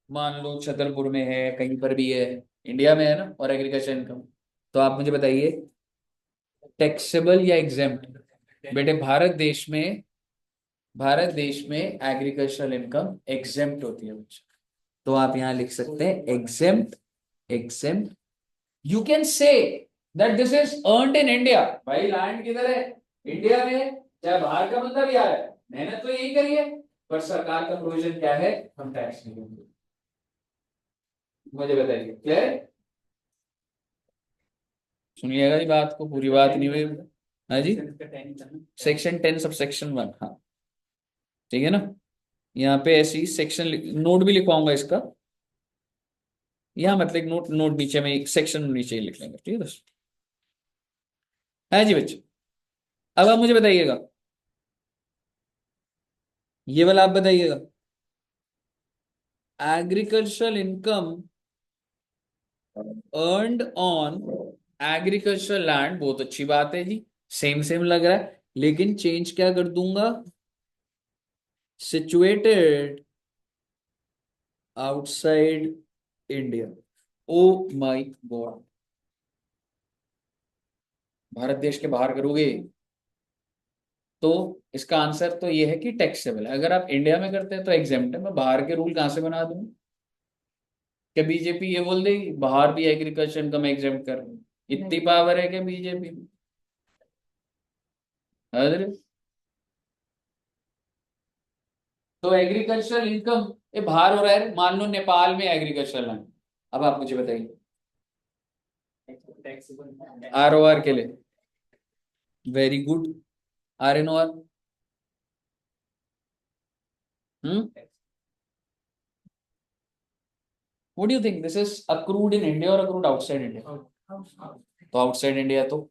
मान लो छतरपुर में है, कहीं पर भी है, इंडिया में है ना। और एग्रीकल्चर इनकम, तो आप मुझे बताइए टैक्सेबल या एग्जेम्प्ट? बेटे भारत देश में एग्रीकल्चरल इनकम एग्जेम्प्ट होती है बच्चा। तो आप यहां लिख सकते हैं exempt. Exempt. You can say that this is earned in India. भाई लैंड किधर है? इंडिया में है। चाहे बाहर का बंदा भी आ रहा है, मेहनत तो यही करी है, पर सरकार का प्रोविजन क्या है? हम टैक्स नहीं देंगे। मुझे बताइए क्या है? सुनिएगा जी बात को, पूरी बात नहीं हुई। हाँ जी, सेक्शन 10 सब सेक्शन 1। हाँ ठीक है ना। यहाँ पे ऐसी सेक्शन नोट भी लिखवाऊंगा इसका। यहाँ मतलब नोट नोट नीचे में एक सेक्शन नीचे ही लिख लेंगे, ठीक है दोस्तों? है जी बच्चे। अब आप मुझे बताइएगा, ये वाला आप बताइएगा। Agricultural income earned on agricultural land, बहुत अच्छी बात है जी, सेम सेम लग रहा है, लेकिन चेंज क्या कर दूंगा? Situated outside India. Oh my God, Bharat देश के बाहर करोगे तो इसका आंसर तो ये है कि टैक्सेबल है। अगर आप इंडिया में करते हैं तो एग्जेम्प्ट है। मैं बाहर के रूल कहाँ से बना दूं? क्या बीजेपी ये बोल देगी बाहर भी एग्रीकल्चर इनकम एग्जेम्प्ट कर रही है? इतनी पावर है क्या बीजेपी में? अरे तो एग्रीकल्चरल इनकम ये बाहर हो रहा है, मान लो नेपाल में एग्रीकल्चरल लैंड। अब आप मुझे बताइए आरओआर के लिए। Very good. R N O R. Hmm. What do you think, this is accrued in India और अक्रूड आउटसाइड इंडिया? तो आउटसाइड इंडिया तो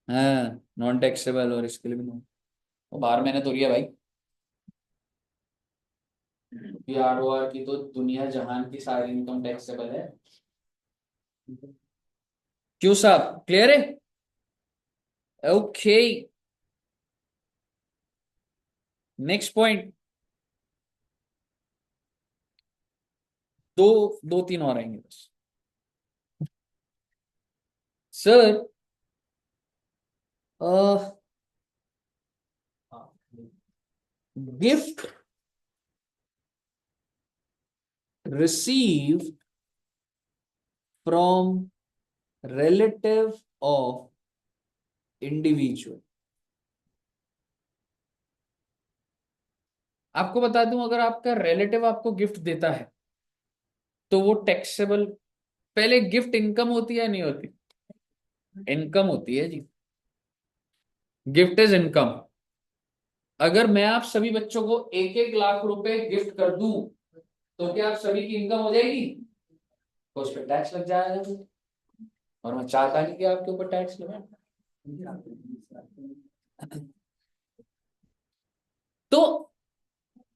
हाँ नॉन टैक्सेबल, और इसके लिए भी non- तो बाहर मैंने तो लिया भाई। आरओआर की तो दुनिया जहान की सारी इनकम टैक्सेबल है। क्यों साहब, क्लियर है? ओके। Next point. दो, दो तीन और आएंगे बस। Sir gift receive from relative of individual. आपको बता दूं, अगर आपका रिलेटिव आपको गिफ्ट देता है तो वो टैक्सेबल। पहले गिफ्ट इनकम होती है नहीं होती? इनकम होती है जी। Gift is income. अगर मैं आप सभी बच्चों को 1-1 लाख रुपए गिफ्ट कर दूं तो क्या आप सभी की इनकम हो जाएगी? तो उस पर टैक्स लग जाएगा, और मैं चाहता नहीं कि आपके ऊपर टैक्स लगे। तो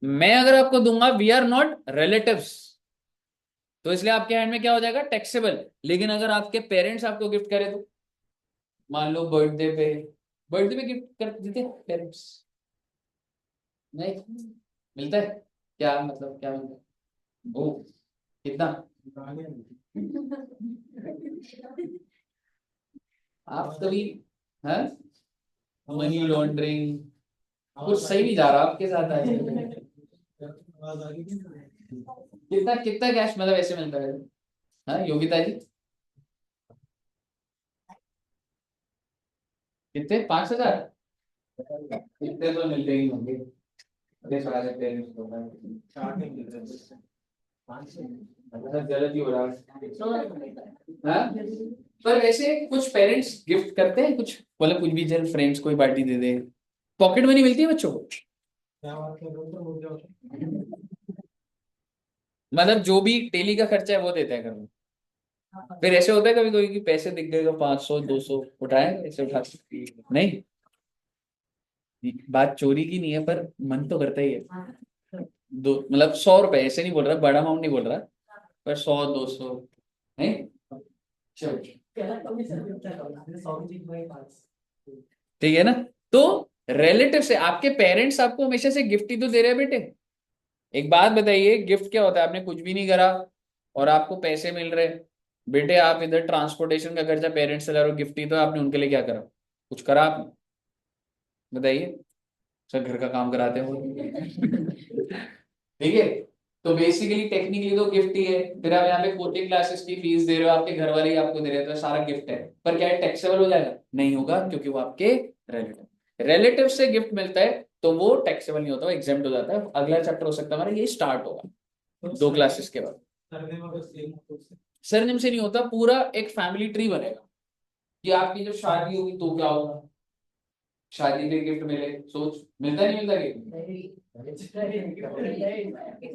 मैं अगर आपको दूंगा, वी आर नॉट रिलेटिव्स, तो इसलिए आपके हैंड में क्या हो जाएगा? टैक्सेबल। लेकिन अगर आपके पेरेंट्स आपको गिफ्ट करे तो, मान लो बर्थडे पे गिफ्ट कर देते पेरेंट्स, नहीं मिलता है? क्या मतलब, क्या मिलता है? ओ, कितना? आप कभी, है मनी लॉन्ड्रिंग, कुछ सही नहीं जा रहा आपके साथ आज। कितना कितना कैश मतलब ऐसे मिलता है? हाँ योगिता जी, कितने? 5,000? कितने तो मिलते ही होंगे, इतने सारे पेरेंट्स को। गलत ही हो रहा है। हाँ? पर वैसे कुछ पेरेंट्स गिफ्ट करते हैं कुछ, मतलब कुछ भी, जब फ्रेंड्स कोई पार्टी दे दे, पॉकेट मनी मिलती है बच्चों को। मतलब जो भी डेली का खर्चा है वो देते हैं घर में। फिर ऐसे होता है कभी कोई कि पैसे दिख गए तो 500-200 उठाए, ऐसे उठा सकती है नहीं? बात चोरी की नहीं है, पर मन तो करता ही है। दो मतलब 100 रुपए, ऐसे नहीं बोल रहा, बड़ा अमाउंट नहीं बोल रहा, पर 100-200 नहीं। चलो ठीक है ना? तो रिलेटिव से आपके पेरेंट्स आपको हमेशा से गिफ्ट ही तो दे रहे हैं बेटे। एक बात बताइए, गिफ्ट क्या होता है? आपने कुछ भी नहीं करा और आपको पैसे मिल रहे। बेटे आप इधर ट्रांसपोर्टेशन का खर्चा पेरेंट्स से ला रहे हो, गिफ्ट ही तो है, आपने उनके लिए क्या करा? कुछ करा आपने? बताइए। सर घर का काम कराते हैं वो। ठीक है। तो बेसिकली टेक्निकली तो गिफ्ट ही है। फिर आप यहाँ पे कोचिंग क्लासेस की फीस दे रहे हो, आपके घर वाले ही आपको दे रहे हैं, तो सारा गिफ्ट है। पर क्या है, टैक्सेबल हो जाएगा? नहीं होगा, क्योंकि वो आपके रिलेटिव से गिफ्ट मिलता है तो वो टैक्सेबल नहीं होता, वो एग्जेम्प्ट हो जाता है। अगला चैप्टर हो सकता है हमारा, ये स्टार्ट होगा 2 क्लासेस के बाद। सरनेम से नहीं होता, पूरा एक फैमिली ट्री बनेगा कि आपकी जब शादी होगी तो क्या होगा। शादी पे गिफ्ट मिले, सोच, मिलता नहीं मिलता गिफ्ट?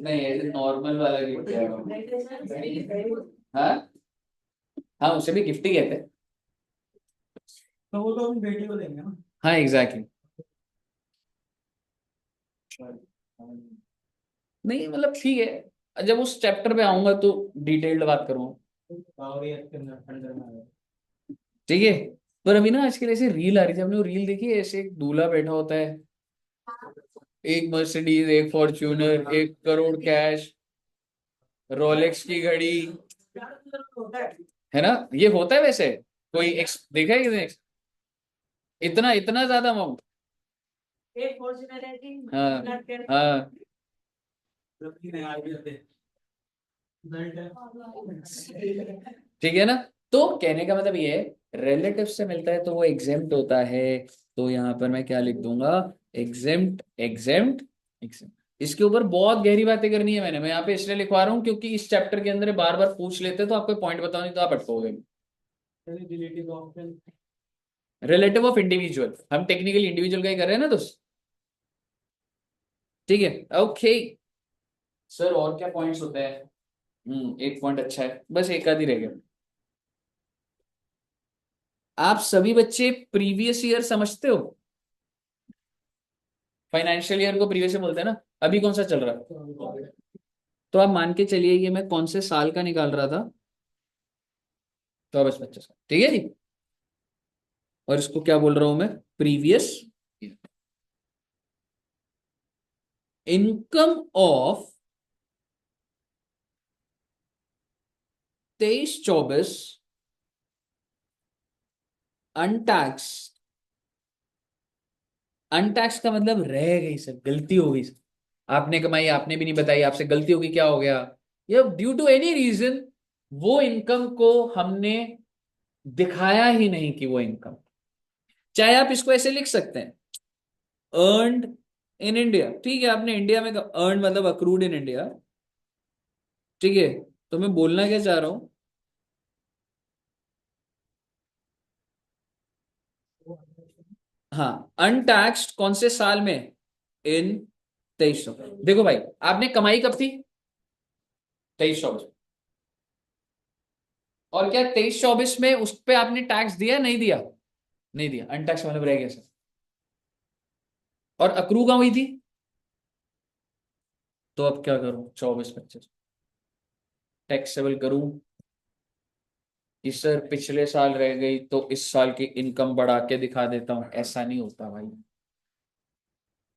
नहीं, ऐसे नॉर्मल वाला गिफ्ट है। हाँ हाँ, उसे भी गिफ्ट ही कहते हैं। तो वो तो अपनी बेटी को देंगे ना। हाँ एग्जैक्टली। नहीं मतलब ठीक है, जब उस चैप्टर पे आऊंगा तो डिटेल्ड बात करूंगा। और ये अंदर में आ गया। ठीक है। पर अभी ना आजकल ऐसे रील आ रही थी, आपने वो रील देखी है? ऐसे एक दूल्हा बैठा होता है, एक मर्सिडीज, एक फॉर्च्यूनर, 1 करोड़ कैश, रोलेक्स की घड़ी, है ना? ये होता है वैसे? कोई देखा है किसी? इतना इतना ज्यादा अमाउंट? एक फॉर्च्यूनर है कि हाँ हाँ। ठीक है ना? तो कहने का मतलब ये है, रिलेटिव से मिलता है तो वो एग्जेम्प्ट होता है। तो यहाँ पर मैं क्या लिख दूंगा? Exempt exempt exempt. इसके ऊपर बहुत गहरी बातें करनी है मैं यहाँ पे इसलिए लिखवा रहा हूँ क्योंकि इस चैप्टर के अंदर बार बार पूछ लेते हैं, तो आपको पॉइंट बताओ नहीं तो आप अटकोगे। रिलेटिव ऑफ इंडिविजुअल, हम टेक्निकली इंडिविजुअल का ही कर रहे हैं ना दोस्त। ठीक है ओके। सर और क्या पॉइंट्स होते हैं? एक पॉइंट अच्छा है, बस एक आध ही रह गया। आप सभी बच्चे प्रीवियस ईयर समझते हो? फाइनेंशियल ईयर को प्रीवियस ईयर बोलते हैं ना। अभी कौन सा चल रहा है? तो आप मान के चलिए कि मैं कौन से साल का निकाल रहा था, 24-25 का, ठीक है जी। और इसको क्या बोल रहा हूं मैं? Previous income of 23-24 untaxed untaxed का मतलब रह गई सर, गलती हो गई सर, आपने कमाई आपने भी नहीं बताई, आपसे गलती होगी, क्या हो गया, या ड्यू टू एनी रीजन वो इनकम को हमने दिखाया ही नहीं कि वो इनकम। चाहे आप इसको ऐसे लिख सकते हैं, अर्नड इन इंडिया, ठीक है, आपने इंडिया में अर्न मतलब अक्रूड इन इंडिया, ठीक है। तो मैं बोलना क्या चाह रहा हूं, हाँ, अनटैक्स्ड कौन से साल में, इन 2300। देखो भाई, आपने कमाई कब थी, 2300, और क्या 23-24 में उस पे आपने टैक्स दिया नहीं दिया, नहीं दिया, अनटैक्स मतलब रह गया सर। और अक्रू कहाँ हुई थी, तो अब क्या करूं, 24-25 टैक्सेबल करूं कि सर पिछले साल रह गई तो इस साल की इनकम बढ़ा के दिखा देता हूं, ऐसा नहीं होता भाई।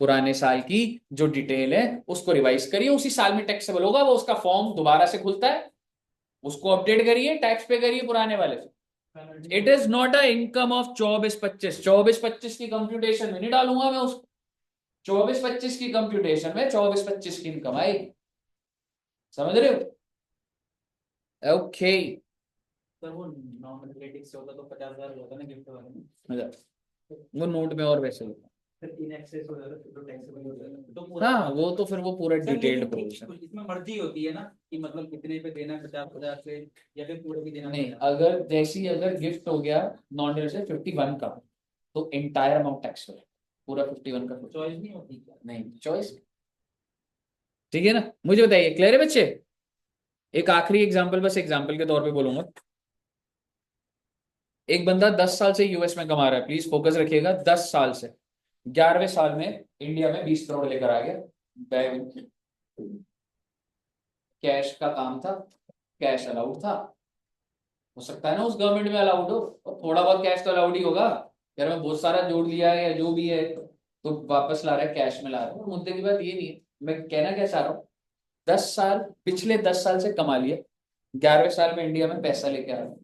पुराने साल की जो डिटेल है उसको रिवाइज करिए, उसी साल में टैक्सेबल होगा वो, उसका फॉर्म दोबारा से खुलता है, उसको अपडेट करिए, टैक्स पे करिए पुराने वाले से। It is not a income of 24-25, 24-25 की कंप्यूटेशन में नहीं डालूंगा मैं उसको, 24-25 की कंप्यूटेशन में 24-25 की इनकम आई, समझ रहे हो, ओके। सर वो नॉर्मल क्रेडिट से होता तो 50,000 होता ना गिफ्ट वाले में। वो नोट में और वैसे होता, सर इन एक्सेस हो जाता तो टैक्सेबल हो जाता तो पूरा हाँ वो तो फिर वो पूरा सर डिटेल्ड लेकिन प्रोविजन। इसमें मर्जी होती है ना कि मतलब कितने पे देना 50,000 से या फिर पूरे भी देना नहीं, पड़ेगा। अगर जैसी अगर गिफ्ट हो गया नॉन रिलेटेड 51 का, तो एंटायर अमाउंट टैक्स हो, पूरा 51 का। चॉइस नहीं होती क्या। नहीं चॉइस, ठीक है ना, मुझे बताइए, क्लियर है बच्चे। एक आखिरी एग्जांपल, बस एग्जांपल के तौर पे बोलूंगा, एक बंदा 10 साल से यूएस में कमा रहा है, प्लीज फोकस रखिएगा, 10 साल से, 11वें साल में इंडिया में 20 करोड़ लेकर आ गया, बैंक, कैश का काम था, कैश अलाउड था, हो सकता है ना उस गवर्नमेंट में अलाउड हो, और थोड़ा बहुत कैश तो अलाउड ही होगा, यार मैं बहुत सारा जोड़ लिया है या जो भी है, तो वापस ला रहा है, कैश में ला रहा है, मुद्दे की बात ये नहीं है, मैं कहना क्या चाह रहा हूँ, 10 साल, पिछले 10 साल से कमा लिया, 11वें साल में इंडिया में पैसा लेके आ रहा है,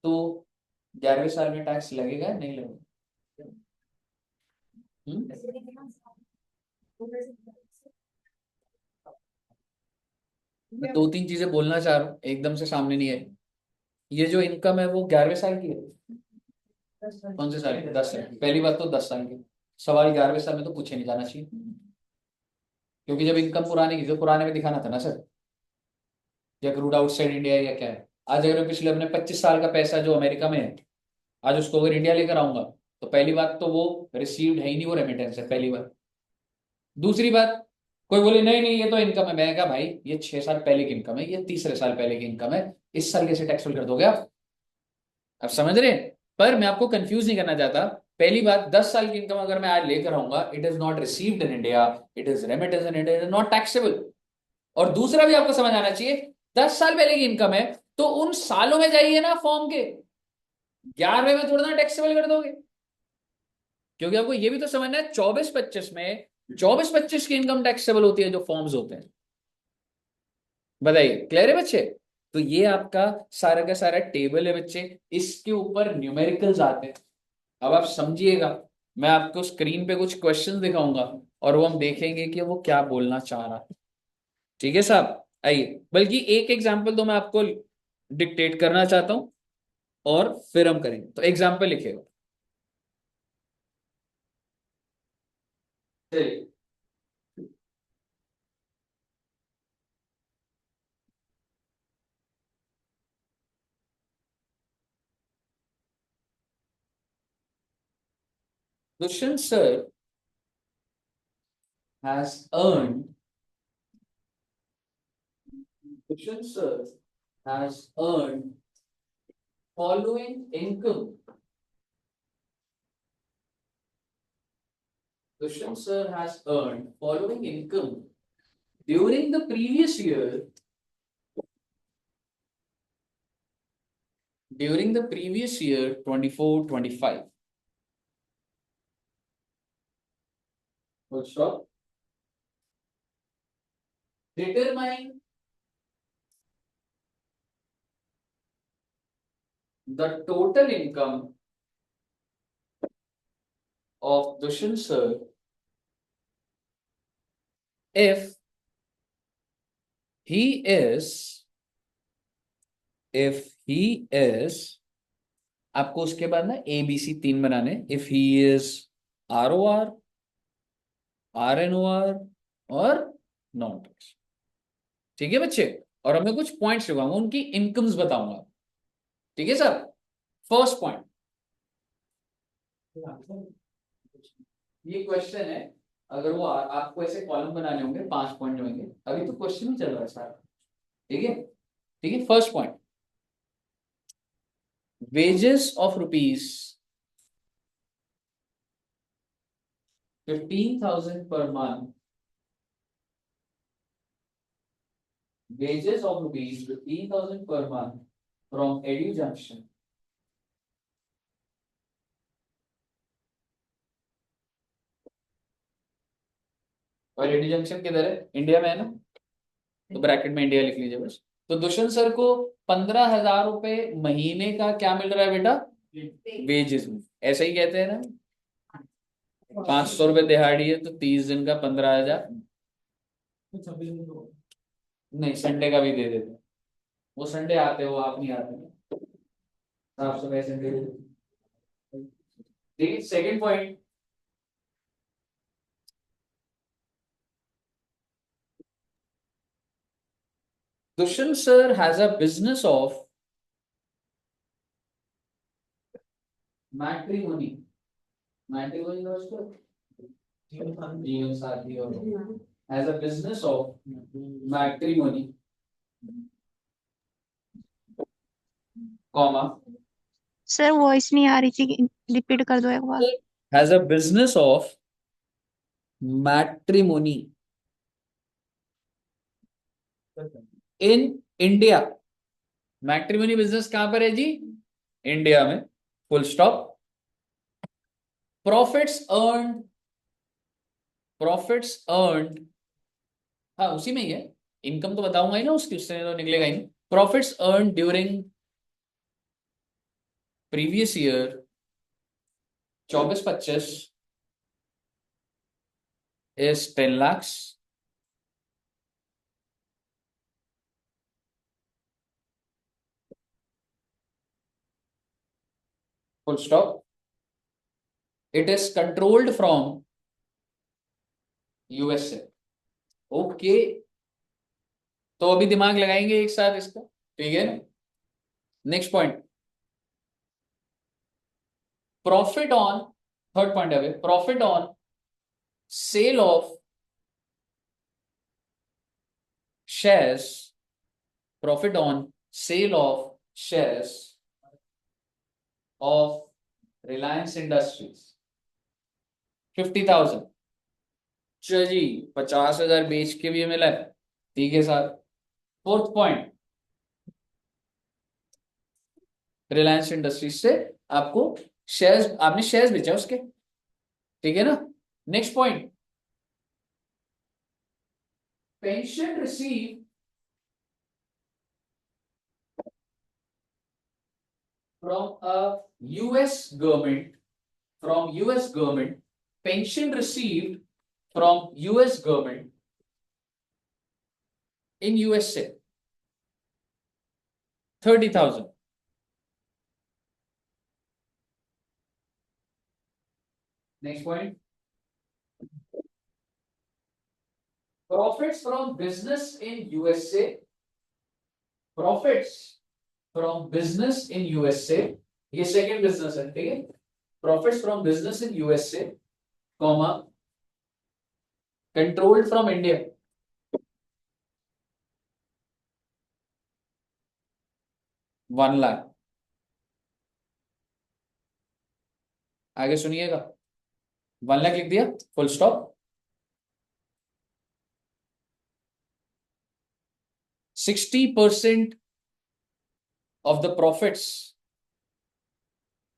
तो 11वें साल में टैक्स लगेगा या नहीं लगेगा। मैं दो तीन चीजें बोलना चाह रहा हूँ, एकदम से सामने नहीं है, ये जो इनकम है वो 11वें साल की है, कौन से साल की, 10 साल की, पहली बात तो 10 साल की, सवाल 11वें साल में तो पूछे नहीं जाना चाहिए, क्योंकि जब इनकम पुराने की, तो पुराने में दिखाना था ना सर, या क्रूड आउटसाइड इंडिया है या क्या है। आज अगर मैं पिछले अपने 25 साल का पैसा जो अमेरिका में है, आज उसको अगर इंडिया लेकर आऊंगा, तो पहली बात तो वो रिसीव्ड है ही नहीं, वो रेमिटेंस है, पहली बात। दूसरी बात, कोई बोले नहीं नहीं ये तो इनकम है, मैंने कहा भाई ये 6 साल पहले की इनकम है, ये तीसरे साल पहले की इनकम है, इस साल कैसे टैक्सेबल कर दोगे आप, समझ रहे हैं। पर मैं आपको कंफ्यूज नहीं करना चाहता, पहली बात, 10 साल की इनकम अगर मैं आज लेकर आऊंगा, it is not received in India, it is remittance in India, it is not taxable. और दूसरा भी आपको समझ आना चाहिए, 10 साल पहले की इनकम है, तो उन सालों में जाइए ना फॉर्म के, 11वें में थोड़ा ना टैक्सेबल कर दोगे, क्योंकि आपको ये भी तो समझना है, 24-25 में 24-25 की इनकम टैक्सेबल होती है जो फॉर्म्स होते हैं, बताइए, क्लियर है बच्चे। तो ये आपका सारा का सारा टेबल है बच्चे, इसके ऊपर न्यूमेरिकल्स आते हैं, अब आप समझिएगा, मैं आपको स्क्रीन पे कुछ क्वेश्चंस दिखाऊंगा, और वो हम देखेंगे कि वो क्या बोलना चाह रहा है, ठीक है साहब, आइए, बल्कि एक एग्जाम्पल तो मैं आपको डिक्टेट करना चाहता हूं, और फिर हम करेंगे, तो एग्जाम्पल लिखेगा, चलिए। Dushyant sir has earned, Dushyant sir has earned following income. Dushyant sir has earned following income during the previous year, during the previous year 24-25. Full stop. Determine the total income of Dushyant sir if he is आपको उसके बाद ना ABC 3 बनाने, if he is ROR, RNOR और नॉन टैक्स। ठीक है बच्चे, और हमें कुछ पॉइंट्स लिखवाऊंगा, उनकी इनकम्स बताऊंगा। ठीक है सर। फर्स्ट पॉइंट, ये क्वेश्चन है, अगर वो आपको ऐसे कॉलम बनाने होंगे 5 पॉइंट होंगे, अभी तो क्वेश्चन ही चल रहा है सारा। ठीक है, ठीक है। First point, wages of rupees 15,000 per month, wages of rupees 15,000 per month from Edu Junction और एडी जंक्शन किधर है? इंडिया में है ना, तो ब्रैकेट में इंडिया लिख लीजिए बस। तो दुष्यंत सर को 15,000 रुपए महीने का क्या मिल रहा है बेटा? वेजेस में, ऐसा ही कहते हैं ना। 500 रुपए दिहाड़ी है तो 30 दिन का 15,000। नहीं, संडे का भी दे देते हैं, वो संडे आते हैं, वो आप नहीं आते, आप सब ऐसे दे देते। ठीक है, second point, Dushyant sir has a business of matrimony. Matrimony दोस्तों, जीवन साथी, और has a business of matrimony, comma, sir voice नहीं आ रही थी, रिपीट कर दो एक बार। has a business of matrimony in India. Matrimony business कहां पर है जी? इंडिया में, फुल स्टॉप। प्रॉफिट्स अर्न्ड, हाँ उसी में ही है, इनकम तो बताऊंगा ही ना उसकी, उससे तो निकलेगा ही नहीं। Profits earned during previous year 24-25 is 10 lakhs. Full stop. It is controlled from USA. Okay, तो अभी दिमाग लगाएंगे एक साथ इसका, ठीक है ना। Next point, profit on, third point है, profit on sale of shares, profit on sale of shares of Reliance industries 50,000। चलो जी, 50,000 बेच के भी मिला है, ठीक है sir. Fourth point, Reliance industries से आपको शेयर्स, आपने शेयर्स बेचा उसके, ठीक है ना। Next point, pension receive from US government, pension received from US government in USA 30,000। Next point, profits from business in USA, profits from business in USA, ये सेकेंड बिजनेस है, ठीक है। Profits from business in USA, comma, controlled from India, one lakh. आगे सुनिएगा, 1 लाख लिख दिया, full stop. 60% of the profits,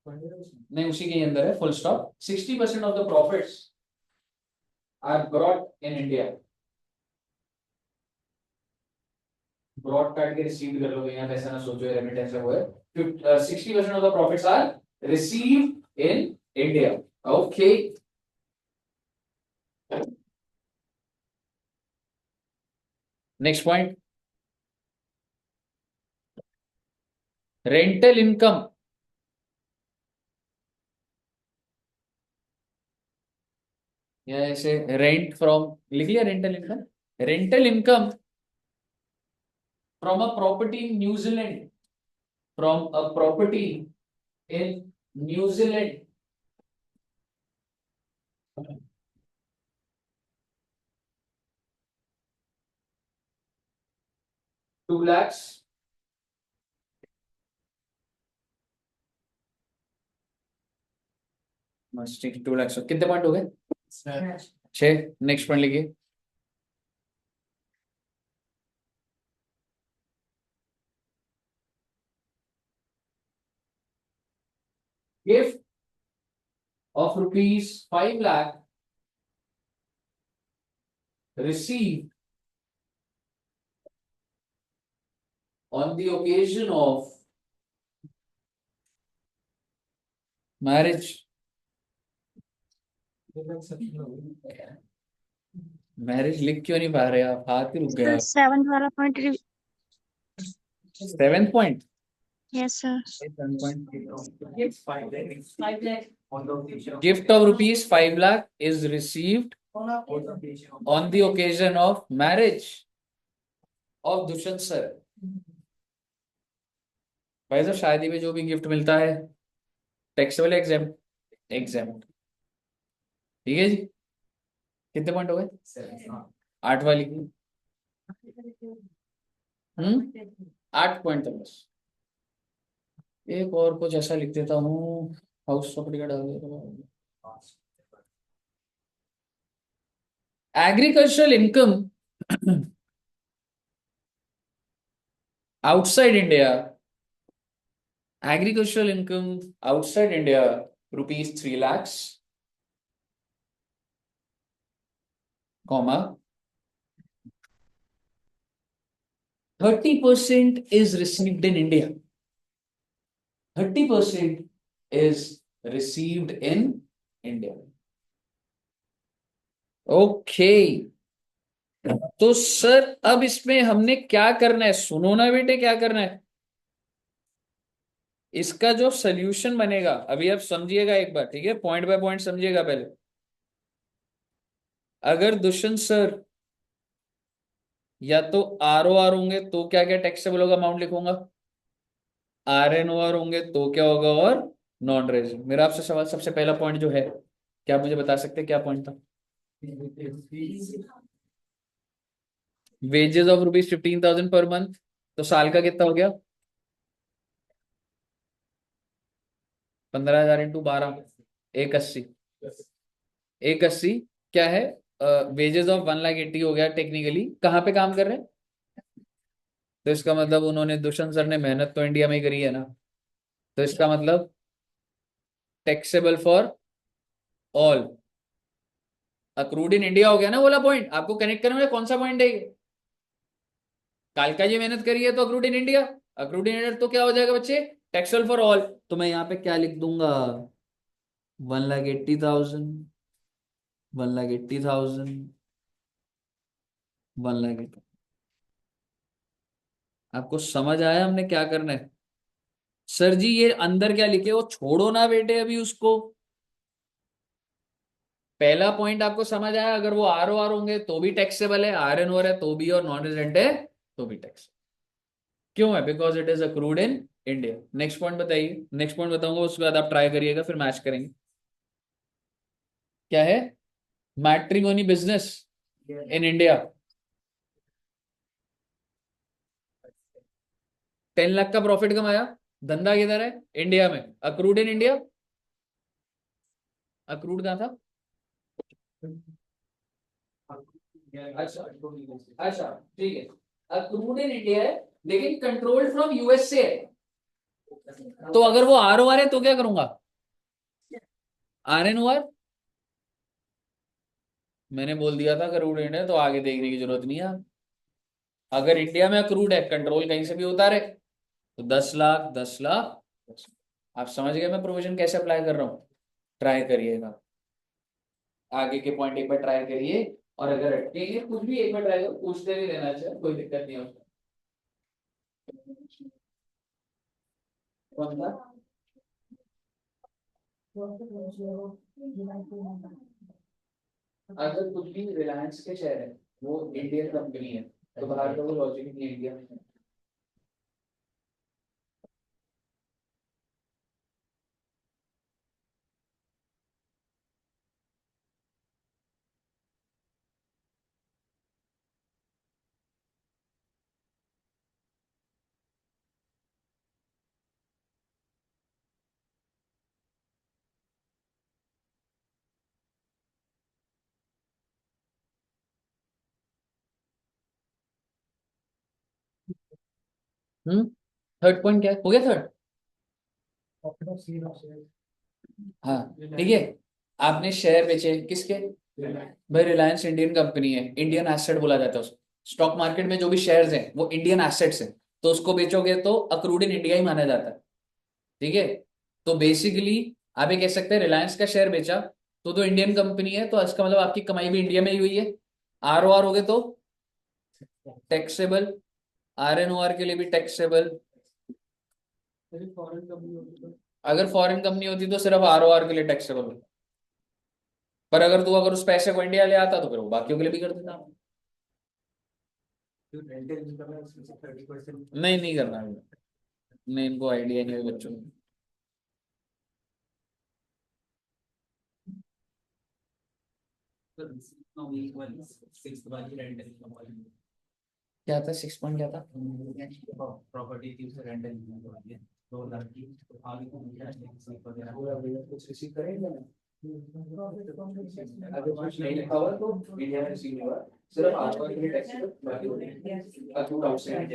नहीं उसी के अंदर है, full stop. 60% of the profits are brought in India, brought काट के रिसीव कर लोगे, यहाँ पैसा ना सोचो रेमिटेंस है वो है। 60% of the profits are receive in India. Okay, next point, rental income, या ऐसे रेंट फ्रॉम लिख लिया, rental income, rental income from a property in न्यूजीलैंड, फ्रॉम अ प्रॉपर्टी इन न्यूजीलैंड, 2 lakhs, मस्त ठीक, 2 lakhs कितने पॉइंट हो गए? 6। नेक्स्ट पॉइंट लिखिए, gift of ₹5 lakh received on the occasion of marriage, marriage लिख क्यों नहीं पा रहे आप, हाथ ही रुक गया। 7th वाला point. 7th point, yes sir. 7 point, 5 lakh on the occasion gift of ₹5 lakh is received on the occasion of marriage of Dushyant sir. भाई साहब शादी में जो भी गिफ्ट मिलता है टैक्सेबल एग्जाम, एग्जाम, ठीक है जी। कितने पॉइंट हो गए? 8 वाली की, 8 पॉइंट तक बस। एक और कुछ ऐसा लिख देता हूँ, हाउस प्रॉपर्टी का डाल देता हूँ, agricultural income outside India, agricultural income outside India ₹3 lakhs, comma 30% is received in India, 30% is received in India। Okay, तो सर अब इसमें हमने क्या करना है, सुनो ना बेटे, क्या करना है, इसका जो सॉल्यूशन बनेगा अभी आप समझिएगा एक बार, ठीक है, पॉइंट बाय पॉइंट समझिएगा पहले। अगर दुष्यंत सर या तो ROR होंगे तो क्या क्या टैक्सेबल होगा, अमाउंट लिखूंगा, RNOR होंगे तो क्या होगा, और नॉन रेजिडेंट। मेरा आपसे सवाल, सबसे पहला पॉइंट जो है, क्या आप मुझे बता सकते हैं क्या पॉइंट था? वेजेस ऑफ ₹15,000 पर मंथ, तो साल का कितना हो गया? 15,000 इंटू 12, 180, 180 क्या है, वेजेस ऑफ 1,80,000 हो गया टेक्निकली। कहाँ पे काम कर रहे हैं? तो इसका मतलब उन्होंने, दुष्यंत सर ने मेहनत तो इंडिया में ही करी है ना, तो इसका मतलब taxable for all, accrued in India हो गया ना वाला पॉइंट। आपको कनेक्ट करने में कौन सा पॉइंट है ये? कालका जी मेहनत करी है तो accrued in India, accrued in India तो क्या हो जाएगा बच्चे, टैक्सेबल फॉर ऑल। तो मैं यहाँ पे क्या लिख दूंगा, 1,80,000, 1,80,000, 1,80,000। आपको समझ आया हमने क्या करना है? सर जी ये अंदर क्या लिखे वो छोड़ो ना बेटे अभी उसको। पहला पॉइंट आपको समझ आया, अगर वो ROR होंगे तो भी टैक्सेबल है, RNOR है तो भी, और नॉन रेजिडेंट है तो भी टैक्स। क्यों है? Because it is accrued in India. Next point बताइए, नेक्स्ट पॉइंट बताऊंगा उसके बाद आप ट्राई करिएगा, फिर मैच करेंगे। क्या है? Matrimony business in India, 10 lakh का प्रॉफिट कमाया, धंधा किधर है? इंडिया में, अक्रूड इन इंडिया, अक्रूड कहाँ था? अच्छा, अच्छा ठीक है, अक्रूड इन इंडिया है लेकिन कंट्रोल्ड फ्रॉम USA है। तो अगर वो ROR है तो क्या करूंगा, RNOR। मैंने बोल दिया था अक्रूड इंडिया, तो आगे देखने की जरूरत नहीं है। अगर इंडिया में अक्रूड है, कंट्रोल कहीं से भी होता रहे, तो 10 लाख, 10 लाख, 10 लाख। आप समझ गए मैं प्रोविजन कैसे अप्लाई कर रहा हूँ? ट्राई करिएगा, आगे के पॉइंट एक बार ट्राई करिए, और अगर अटकेंगे कुछ भी एक बार ट्राई करो, पूछते भी रहना चाहिए, कोई दिक्कत नहीं है उसमें। कौन सा? अगर कुछ भी रिलायंस के शेयर है, वो इंडियन कंपनी है, तो बाहर का वो लॉजिक नहीं है इंडिया में। थर्ड पॉइंट क्या है? हो गया थर्ड? हाँ ठीक है। आपने शेयर बेचे किसके? भाई रिलायंस इंडियन कंपनी है, इंडियन एसेट बोला जाता है उसको। स्टॉक मार्केट में जो भी शेयर्स हैं वो इंडियन एसेट्स हैं, तो उसको बेचोगे तो अक्रूड इन इंडिया ही माना जाता है। ठीक है। तो बेसिकली आप ये कह सकते हैं रिलायंस का शेयर बेचा तो इंडियन कंपनी है, तो इसका मतलब आपकी कमाई भी इंडिया में ही हुई है। आर ओ आर हो गए तो taxable, R N O R के लिए भी टैक्सेबल। अगर फॉरेन कंपनी होती तो सिर्फ आर ओ आर के लिए टैक्सेबल होता, पर अगर तू अगर उस पैसे को इंडिया ले आता तो फिर वो बाकियों के लिए भी कर देता। नहीं नहीं करना है, नहीं इनको आइडिया नहीं है बच्चों को। क्या था 6 पॉइंट क्या था? प्रॉपर्टी की उसे रेंटल इनकम करवाई है 2 लाख की, तो आगे को मुझे स्लिप वगैरह कुछ रिसीव करेंगे ना? अगर कुछ नहीं लिखा हुआ तो इंडिया में रिसीव हुआ, सिर्फ आर के लिए टैक्स बाकी अकाउंट आउटसाइड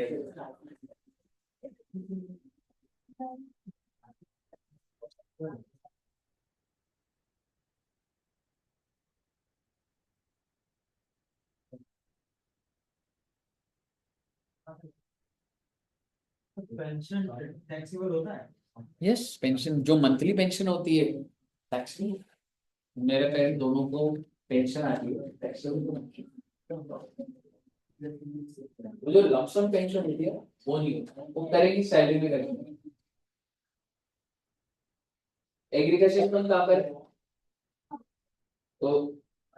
पेंशन टैक्सेबल होता है। यस, पेंशन जो मंथली पेंशन होती है टैक्स नहीं। मेरे पेरेंट्स दोनों को पेंशन आती है, टैक्स वो जो लमसम पेंशन होती है वो नहीं होता, वो करेगी सैलरी में करेगी। एग्रीकल्चर इनकम कहाँ पर है? तो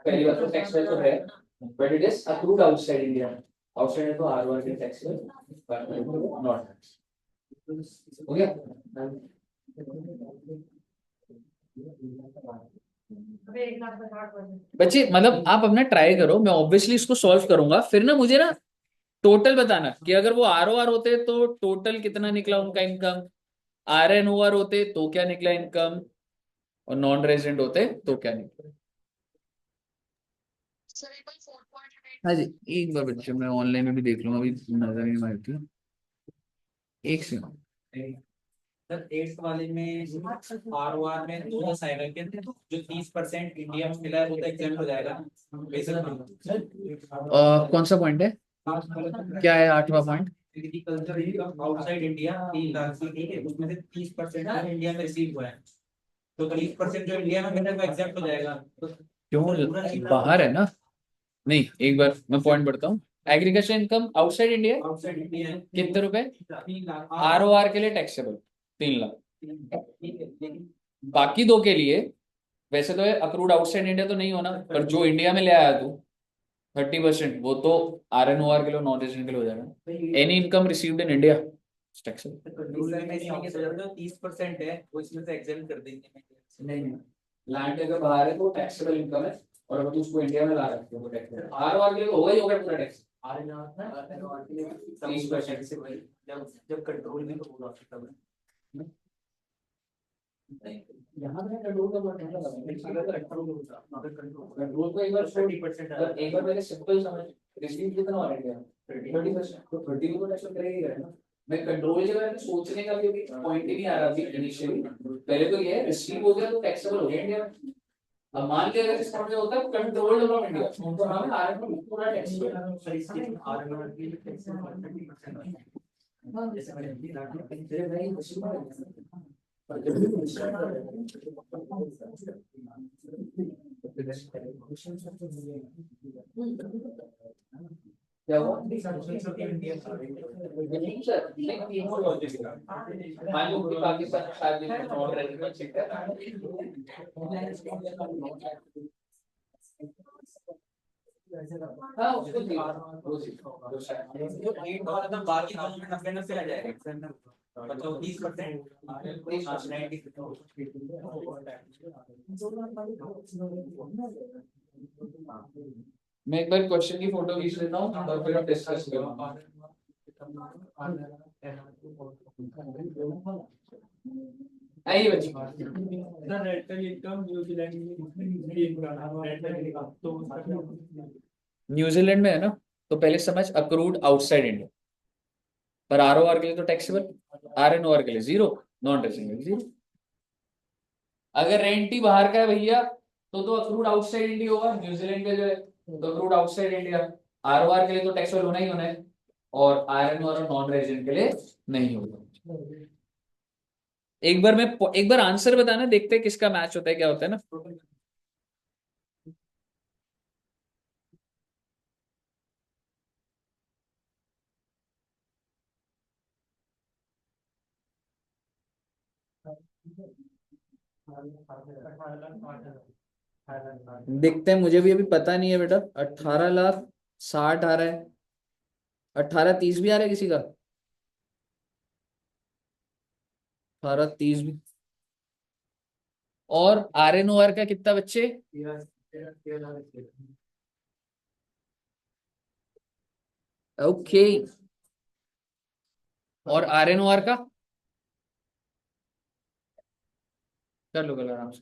पहली बात तो टैक्स में तो है, but it is accrued outside India. Outside है तो आर वन के टैक्स नॉट टैक्स। हो गया? बच्चे मतलब आप अपना ट्राई करो, मैं ऑब्वियसली इसको सॉल्व करूंगा, फिर ना मुझे ना टोटल बताना कि अगर वो आर ओ आर होते तो टोटल कितना निकला उनका income, R N O R होते तो क्या निकला इनकम, और नॉन रेजिडेंट होते तो क्या निकला। हाँ जी, एक बार बच्चे मैं ऑनलाइन में भी देख लूंगा, अभी नजर नहीं मारती। एक सेकंड। सर 8th वाले में आर ओ आर में 2 साइकिल के जो 30% इंडिया में मिला है वो तो एग्जाम हो जाएगा बेसिकली। कौन सा पॉइंट है? क्या है 8वां point? Agriculture income outside India 3 lakh की, ठीक है, उसमें से 30% इंडिया में रिसीव हुआ है, तो 30% जो इंडिया में मिला है वो एग्जाम हो जाएगा। तो क्यों बाहर है ना? नहीं एक बार मैं पॉइंट पढ़ता हूँ। Agriculture income outside India outside India है कितने रुपए? 3 लाख। आर ओ आर के लिए टैक्सेबल 3 लाख। ठीक है, लेकिन बाकी दो के लिए वैसे तो अप्रूव्ड आउटसाइड इंडिया तो नहीं होना, पर जो इंडिया में ले आया तू 30%, वो तो आर एन ओ आर के लिए, नॉन रेजिडेंट के लिए हो जाएगा। Any income received in India taxable. 30% है वो इसमें से एग्जाम कर देंगे। नहीं, लैंड अगर बाहर है तो टैक्सेबल इनकम है, और अगर तू उसको इंडिया में ला रखते हो तो टैक्स आर ओ आर के लिए होगा ही होगा पूरा टैक्स। आर एन आर के लिए 30% से वही जब जब कंट्रोल में तो पूरा तब यहाँ पे कंट्रोल का वर्ड नहीं लगा, कंट्रोल को एक बार 30% एक बार पहले सिंपल समझ, रिसीव कितना हो रहा है 30%, तो 30 को टैक्स करेगा ही करेगा ना। मैं कंट्रोल के बारे में सोचने का भी पॉइंट ही नहीं आ रहा अभी इनिशियली। पहले तो ये है रिसीव हो गया तो टैक्सेबल हो गया इंडिया में। अब मान लिया अगर इस तरह से होता है कंट्रोल्ड फ्रॉम इंडिया तो हमें आर एन पूरा टैक्स क्या हुआ? मान लो कि पाकिस्तान में शादी नॉन रेजिडेंट हाँ उसको वो एट और मतलब बाकी दोनों में 90-90 आ जाएगा, मतलब 20%। मैं एक बार क्वेश्चन की फोटो खींच लेता हूँ और फिर हम डिस्कस करूंगा। आइए बच्चे, न्यूजीलैंड में है ना, तो पहले समझ अक्रूड आउटसाइड इंडिया, पर आर ओ आर के लिए तो taxable, R N O R के लिए जीरो, नॉन टैक्सेबल जीरो। अगर रेंट ही बाहर का है भैया तो अक्रूड आउटसाइड इंडिया होगा, न्यूजीलैंड का जो है तो accrued outside India. Are O R के लिए तो टैक्सेबल होना ही होना है, और are N O R non resident के लिए नहीं होगा। एक बार आंसर बताना, देखते हैं किसका मैच होता है, क्या होता है ना। देखते हैं, मुझे भी अभी पता नहीं है बेटा। 18,60,000 आ रहा है, 18,30,000 भी आ रहा है किसी का, 18,30,000 भी। और आर एन ओ आर का कितना बच्चे? ओके, और आर एन ओ आर का कर लो, कर लो आराम से।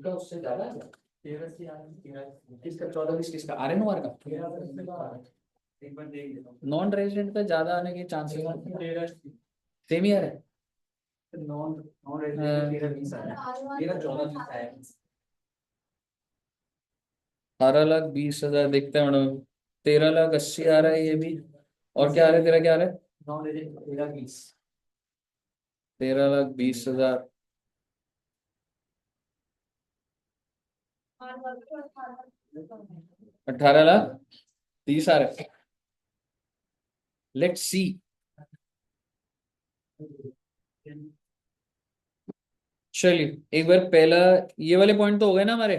उससे ज्यादा है किसका? 14,20 किसका? आर एन ओ आर का। एक बार देख लेता हूँ। नॉन रेजिडेंट का ज्यादा आने के चांसेस सेम ही आ रहा है। नॉन नॉन रेजिडेंट 13-20 आया, 13-14-20 आया। 18,20,000 देखते हैं मैडम। 13,80,000 आ रहा है ये भी। और क्या आ रहा है तेरा, क्या आ रहा है? Non resident 13-20। 13,20,000। 18,30,000 आ रहा है। Let's see. चलिए एक बार पहला, ये वाले पॉइंट तो हो गए ना हमारे।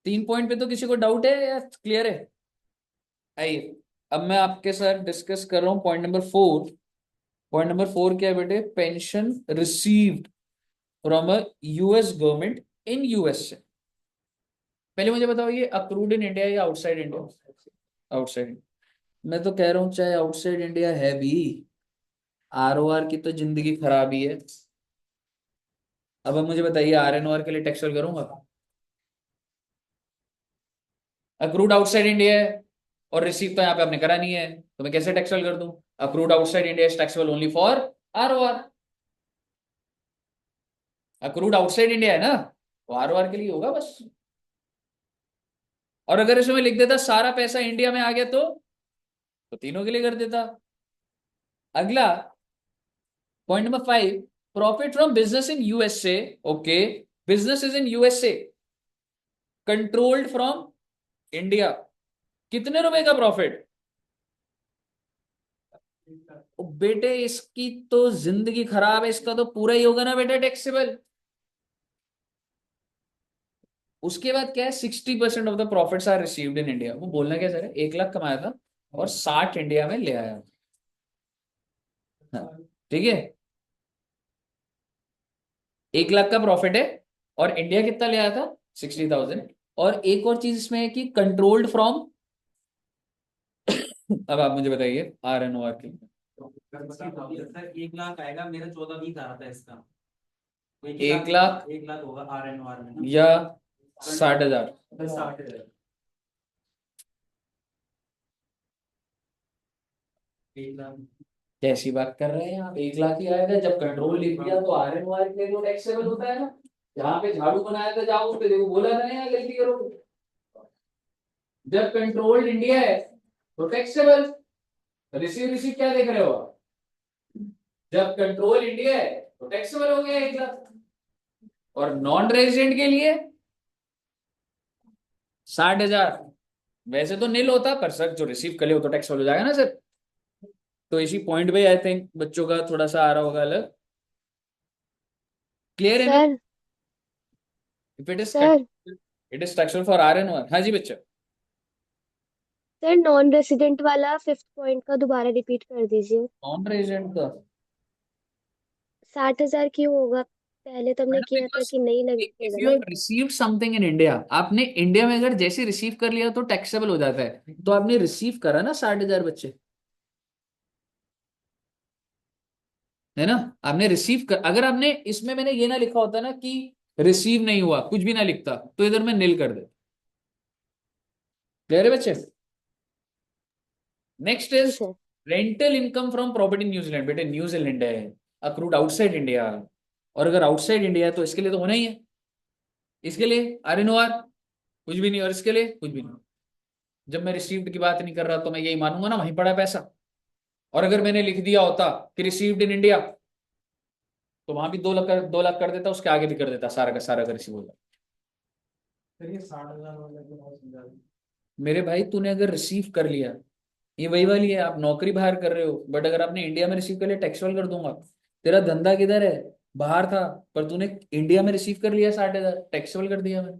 3 पॉइंट पे तो किसी को डाउट है या क्लियर है? आइए, अब मैं आपके साथ डिस्कस कर रहा हूँ पॉइंट नंबर 4। पॉइंट नंबर 4 क्या है बेटे? Pension received from a US government in US से। पहले मुझे बताओ, ये अप्रूव्ड इन इंडिया या आउटसाइड इंडिया? आउटसाइड। मैं तो कह रहा हूँ चाहे आउटसाइड इंडिया है भी, आर ओ आर की तो जिंदगी खराब ही है। अब मुझे बताइए, आर एन ओ आर के लिए टैक्सेबल करूंगा? अक्रूड आउटसाइड इंडिया है और रिसीव तो यहाँ पे आपने करा नहीं है, तो मैं कैसे टैक्सेबल कर दूं? Accrued outside India is taxable only for R O R. Accrued outside India है ना, तो आर ओ आर के लिए होगा बस। और अगर इसमें लिख देता सारा पैसा इंडिया में आ गया तो तीनों के लिए कर देता। अगला point number 5, profit from business in USA. Okay, business is in USA, controlled from India. कितने रुपए का प्रॉफिट? ओ बेटे इसकी तो जिंदगी खराब है, इसका तो पूरा ही होगा ना बेटे टैक्सेबल। उसके बाद क्या है? 60% of the profits are received in India. वो बोलना क्या सर है, 1 लाख कमाया था और 60 इंडिया में ले आया। हाँ, ठीक है, 1 लाख का प्रॉफिट है और इंडिया कितना ले आया था? 60,000। और एक और चीज इसमें है कि कंट्रोल्ड फ्रॉम अब आप मुझे बताइए आर एन ओ आर की। 1 लाख आएगा, मेरा 14-20 आ रहा था इसका। 1 लाख 1 लाख होगा आर एन आर में या 60,000? 60,000। 1 लाख। कैसी बात कर रहे हैं आप? 1 लाख ही आएगा, जब कंट्रोल लिख दिया तो आर एन ओ आर के लिए टैक्सेबल होता है ना। जहां पे झाड़ू बनाया था जाओ उस पे देखो, बोला था ना यहाँ गलती करो। जब कंट्रोल्ड इंडिया है तो टैक्सेबल। रिसीव रिसीव क्या देख रहे हो आप? जब कंट्रोल इंडिया है तो टैक्सेबल हो गया एकदम। और नॉन रेजिडेंट के लिए 60,000 वैसे तो नील होता, पर सर जो रिसीव कर ले वो तो टैक्सेबल हो जाएगा ना सर। तो इसी पॉइंट पे आई थिंक बच्चों का थोड़ा सा आ रहा होगा अलग। क्लियर है ना? Sir if it is sir it is taxable for R N one. हाँ जी बच्चा। सर नॉन रेसिडेंट वाला फिफ्थ पॉइंट का दोबारा रिपीट कर दीजिए। नॉन रेजिडेंट का 60,000 क्यों होगा? पहले तो हमने मैडम किया था बिकॉज कि नहीं इफ लगेगा यू ना। Have received something in India, आपने इंडिया में अगर जैसे रिसीव कर लिया तो टैक्सेबल हो जाता है। तो आपने रिसीव करा ना 60,000 बच्चे, है ना? आपने रिसीव कर, अगर आपने इसमें मैंने ये ना लिखा होता ना कि रिसीव नहीं हुआ, कुछ भी ना लिखता तो इधर मैं नील कर देता। क्लियर है बच्चे? Next ji is sir. Rental income from property New Zealand. बेटे न्यूजीलैंड है, अक्रूड आउटसाइड इंडिया। और अगर आउटसाइड इंडिया है तो इसके लिए तो होना ही है। इसके लिए आर एन ओ आर कुछ भी नहीं, और इसके लिए कुछ भी नहीं। जब मैं रिसीव्ड की बात नहीं कर रहा तो मैं यही मानूंगा ना वहीं पड़ा है पैसा। और अगर मैंने लिख दिया होता कि रिसीव्ड इन इंडिया तो वहां भी 2 लाख कर देता, उसके आगे भी कर देता, सारा का सारा अगर रिसीव होता। सर ये 60,000 वाला तो बहुत समझा रहे हैं। मेरे भाई तूने अगर रिसीव कर लिया, ये वही वाली है, आप नौकरी बाहर कर रहे हो बट अगर आपने इंडिया में रिसीव कर लिया टैक्सेबल कर दूंगा। तेरा धंधा किधर है? बाहर था, पर तूने इंडिया में रिसीव कर लिया 60,000, टैक्सेबल कर दिया मैं।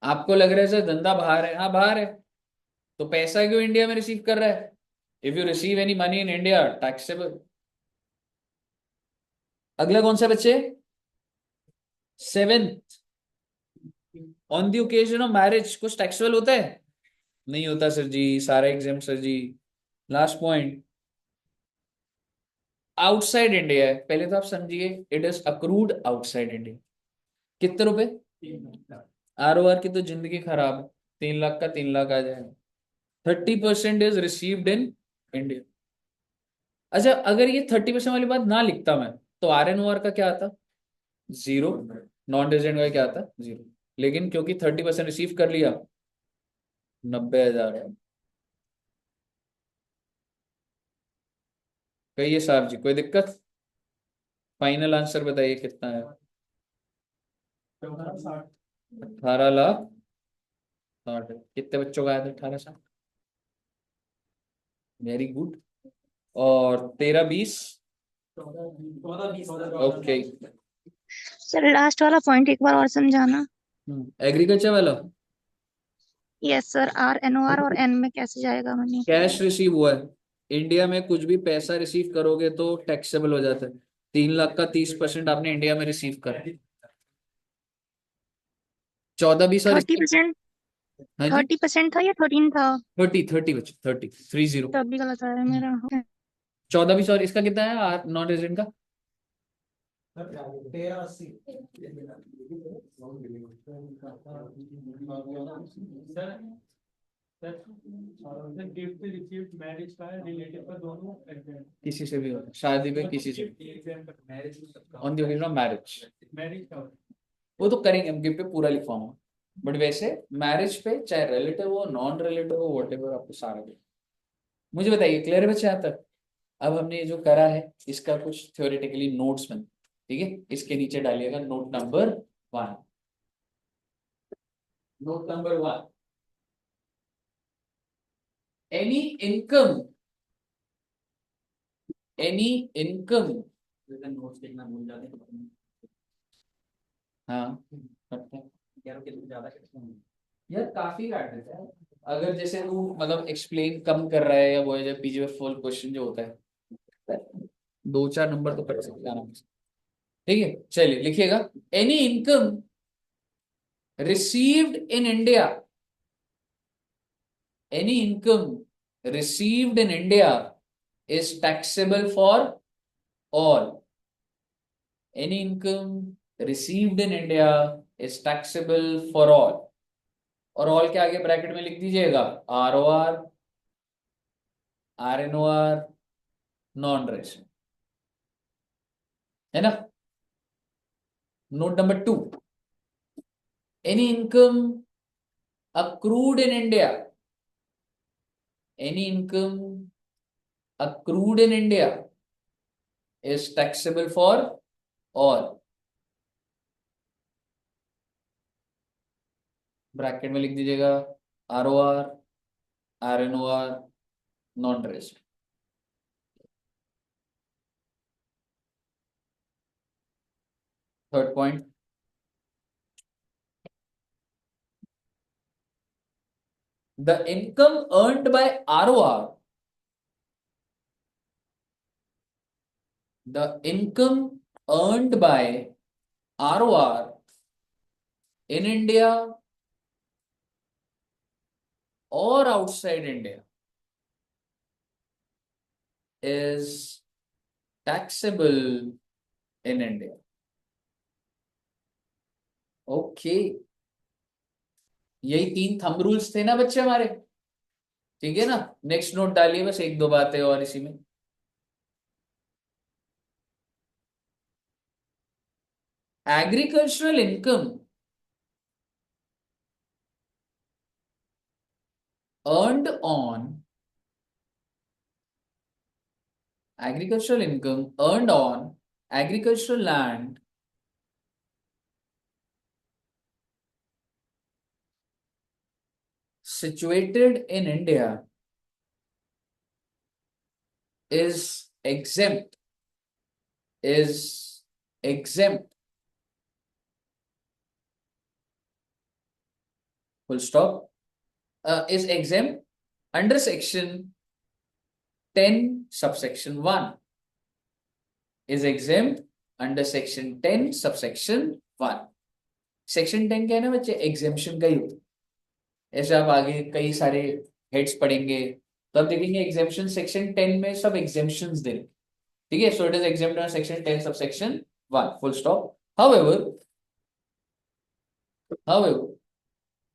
आपको लग रहा है सर धंधा बाहर है, हाँ बाहर है, तो पैसा क्यों इंडिया में रिसीव कर रहा है? If you receive any money in India taxable. अगला कौन सा बच्चे? Seventh, on the occasion of marriage कुछ टैक्सेबल होता है? नहीं होता सर जी, सारा एग्जाम सर जी। लास्ट पॉइंट, आउटसाइड इंडिया है, पहले तो आप समझिए it is accrued outside India. कितने रुपए? आर ओ आर की तो जिंदगी खराब है, 3 लाख का 3 लाख आ जाएगा। 30% इज रिसीव्ड इन इंडिया। अच्छा अगर ये 30% वाली बात ना लिखता मैं तो आर एन ओ आर का क्या आता? जीरो। नॉन रेजिडेंट का क्या आता? जीरो। लेकिन क्योंकि 30% रिसीव कर लिया, 90,000 है। कहिए साहब जी कोई दिक्कत? फाइनल आंसर बताइए कितना है? 18,60,000। कितने बच्चों का आया था 18,60? Very good. और 13 20। 14 20 ओके। सर लास्ट वाला पॉइंट एक बार और समझाना। एग्रीकल्चर वाला yes sir, R N O R और एन में कैसे जाएगा मनी? कैश रिसीव हुआ है, इंडिया में कुछ भी पैसा रिसीव करोगे तो टैक्सेबल हो जाता है। 3 लाख का 30% आपने इंडिया में रिसीव करा। 14 20 और 30%? हाँ जी 30% था या 13 था? 30 30 बच्चे 30 30। तब भी गलत आ रहा है मेरा। 14 20 और इसका कितना है नॉन रेजिडेंट का? 1380। Sir sir gift received marriage का रिलेटिव का दोनों एग्जाम। किसी से भी होता है, शादी पे किसी से भी। एग्जाम पर marriage on the occasion of marriage marriage का वो तो करेंगे, हम गिफ्ट पे पूरा लिखवाऊंगा। बट वैसे मैरिज पे चाहे रिलेटिव हो नॉन रिलेटिव हो वट एवर आपको सारा दे। मुझे बताइए क्लियर है बच्चे यहाँ तक? अब हमने ये जो करा है इसका कुछ थ्योरेटिकली नोट्स बन, ठीक है? इसके नीचे डालिएगा note number 1। Note number 1, any income, any income. Notes देखना भूल जाते हैं। हाँ करते हैं। यार काफी काट देता है। अगर जैसे तू मतलब एक्सप्लेन कम कर रहा है या वो है जब पीजी में फुल क्वेश्चन जो होता है 2 4 नंबर तो कट सकते हैं आराम से। ठीक है चलिए लिखिएगा, any income received in India, any income received in India is taxable for all. Any income received in India is taxable for all. और all के आगे ब्रैकेट में लिख दीजिएगा R O R, R N O R, non resident, है ना? Note number 2, any income accrued in India, any income accrued in India is taxable for all, bracket में लिख दीजिएगा ROR, RNOR, non resident. Third point, the income earned by ROR, the income earned by ROR in India or outside India is taxable in India. Okay, यही 3 थंब रूल्स थे ना बच्चे हमारे, ठीक है ना। नेक्स्ट नोट डालिए, बस 1-2 बातें और इसी में। Agricultural income earned on agricultural income earned on agricultural land situated in India is exempt, full stop, is exempt under section 10 subsection 1, is exempt under section 10 subsection 1। Section 10 क्या है ना बच्चे, एग्जेम्पशन का ही होता है। ऐसे आप आगे कई सारे हेड्स पढ़ेंगे तो आप देखेंगे एग्जेम्पशन सेक्शन 10 में सब एग्जेम्पशंस दे, ठीक है। सो it is exempt under section 10 subsection 1, full stop. However,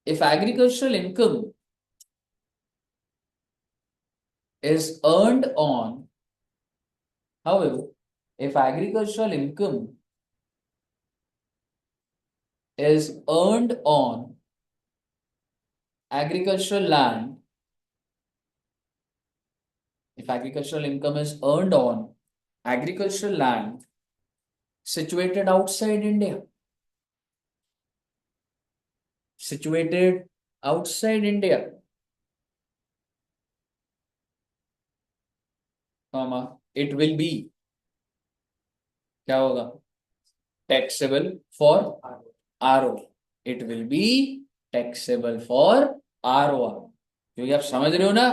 if agricultural income is earned on, however, if agricultural income is earned on agricultural land, if agricultural income is earned on agricultural land situated outside India, situated outside India, comma, it will be, क्या होगा, taxable for RO, it will be taxable for ROR। क्योंकि आप समझ रहे हो ना,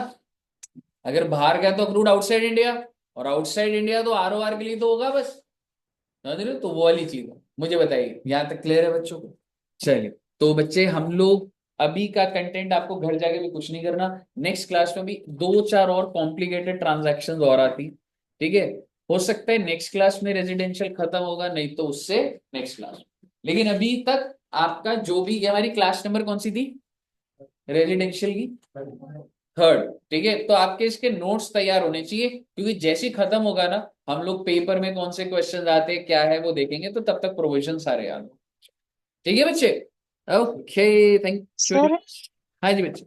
अगर बाहर गया तो अक्रूड आउटसाइड इंडिया, और आउटसाइड इंडिया तो ROR के लिए तो होगा, बस समझ रहे हो, तो वो वाली चीज है। मुझे बताइए, यहां तक क्लियर है बच्चों को? चलिए, तो बच्चे हम लोग अभी का कंटेंट, आपको घर जाके भी कुछ नहीं करना, नेक्स्ट क्लास में भी 2-4 और कॉम्प्लिकेटेड ट्रांजैक्शंस और आती, ठीक है। हो सकता है नेक्स्ट क्लास में रेजिडेंशियल खत्म होगा, नहीं तो उससे नेक्स्ट क्लास। लेकिन अभी तक आपका जो भी, हमारी क्लास नंबर कौन सी थी रेजिडेंशियल की? 3rd, ठीक है। तो आपके इसके नोट्स तैयार होने चाहिए, क्योंकि जैसे ही खत्म होगा ना, हम लोग पेपर में कौन से क्वेश्चन आते हैं क्या है वो देखेंगे, तो तब तक प्रोविजन सारे याद हो, ठीक है बच्चे। Okay, thank you. सर हाँ जी बच्चे,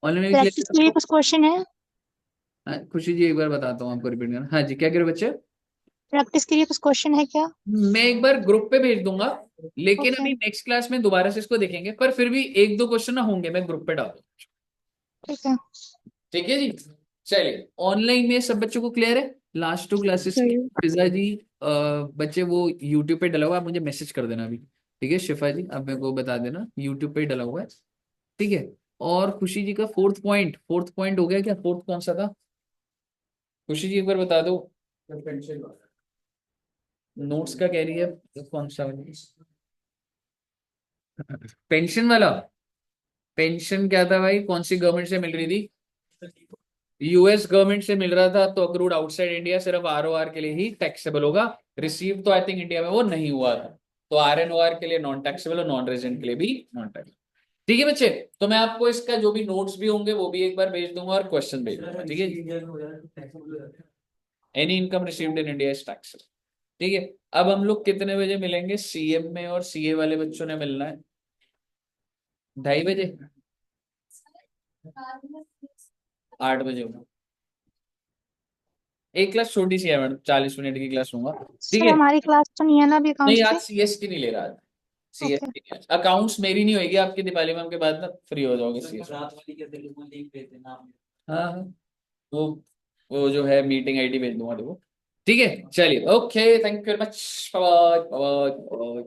ऑनलाइन में प्रैक्टिस के लिए कुछ क्वेश्चन है? खुशी जी एक बार बताता हूँ आपको, रिपीट करना। हाँ जी, क्या कह रहे हो बच्चे? प्रैक्टिस के लिए कुछ क्वेश्चन है क्या? मैं एक बार ग्रुप पे भेज दूंगा, लेकिन ओके, अभी नेक्स्ट क्लास में दोबारा से इसको देखेंगे, पर फिर भी 1-2 क्वेश्चन ना होंगे, मैं ग्रुप पे डाल दूंगा, ठीक है। ठीक है जी। चलिए, ऑनलाइन में सब बच्चों को क्लियर है? लास्ट 2 क्लासेस की फिजा जी, बच्चे वो यूट्यूब पे डला हुआ, आप मुझे मैसेज कर देना अभी, ठीक है। शिफा जी आप मेरे को बता देना, यूट्यूब पे ही डला हुआ है, ठीक है। और खुशी जी का फोर्थ पॉइंट हो गया क्या? फोर्थ कौन सा था खुशी जी, एक बार बता दो। नोट्स का कह रही है, कौन सा? पेंशन वाला। पेंशन क्या था भाई, कौन सी गवर्नमेंट से मिल रही थी? US गवर्नमेंट से मिल रहा था, तो अक्रूड आउटसाइड इंडिया सिर्फ ROR के लिए ही टैक्सेबल होगा। रिसीव तो आई थिंक इंडिया में वो नहीं हुआ था, तो RNOR के लिए नॉन टैक्सेबल और नॉन रेजिडेंट के लिए भी नॉन टैक्सेबल, ठीक है बच्चे। तो मैं आपको इसका जो भी नोट्स भी होंगे वो भी एक बार भेज दूंगा और क्वेश्चन भेज दूंगा, ठीक है। Any income received in India is taxable, ठीक है, अब हम लोग कितने बजे मिलेंगे? सीएम में और सीए वाले बच्चों ने मिलना है 2:30 बजे, 8 बजे होगा। एक क्लास छोटी सी है मैडम, 40 मिनट की क्लास लूंगा। ठीक सर है, हमारी क्लास तो नहीं है ना अभी नहीं अकाउंट्स आज की। सीएस की नहीं ले रहा, सीएस ओके। की अकाउंट्स मेरी नहीं होगी, आपकी दीपाली मैम के बाद ना फ्री हो जाओगे सीएस। रात वाली के दिल्ली लिंक भेज देना आप। हाँ हाँ, वो वो जो है मीटिंग आईडी भेज दूंगा देखो। ठीक है चलिए, okay, thank you very much, bye bye bye.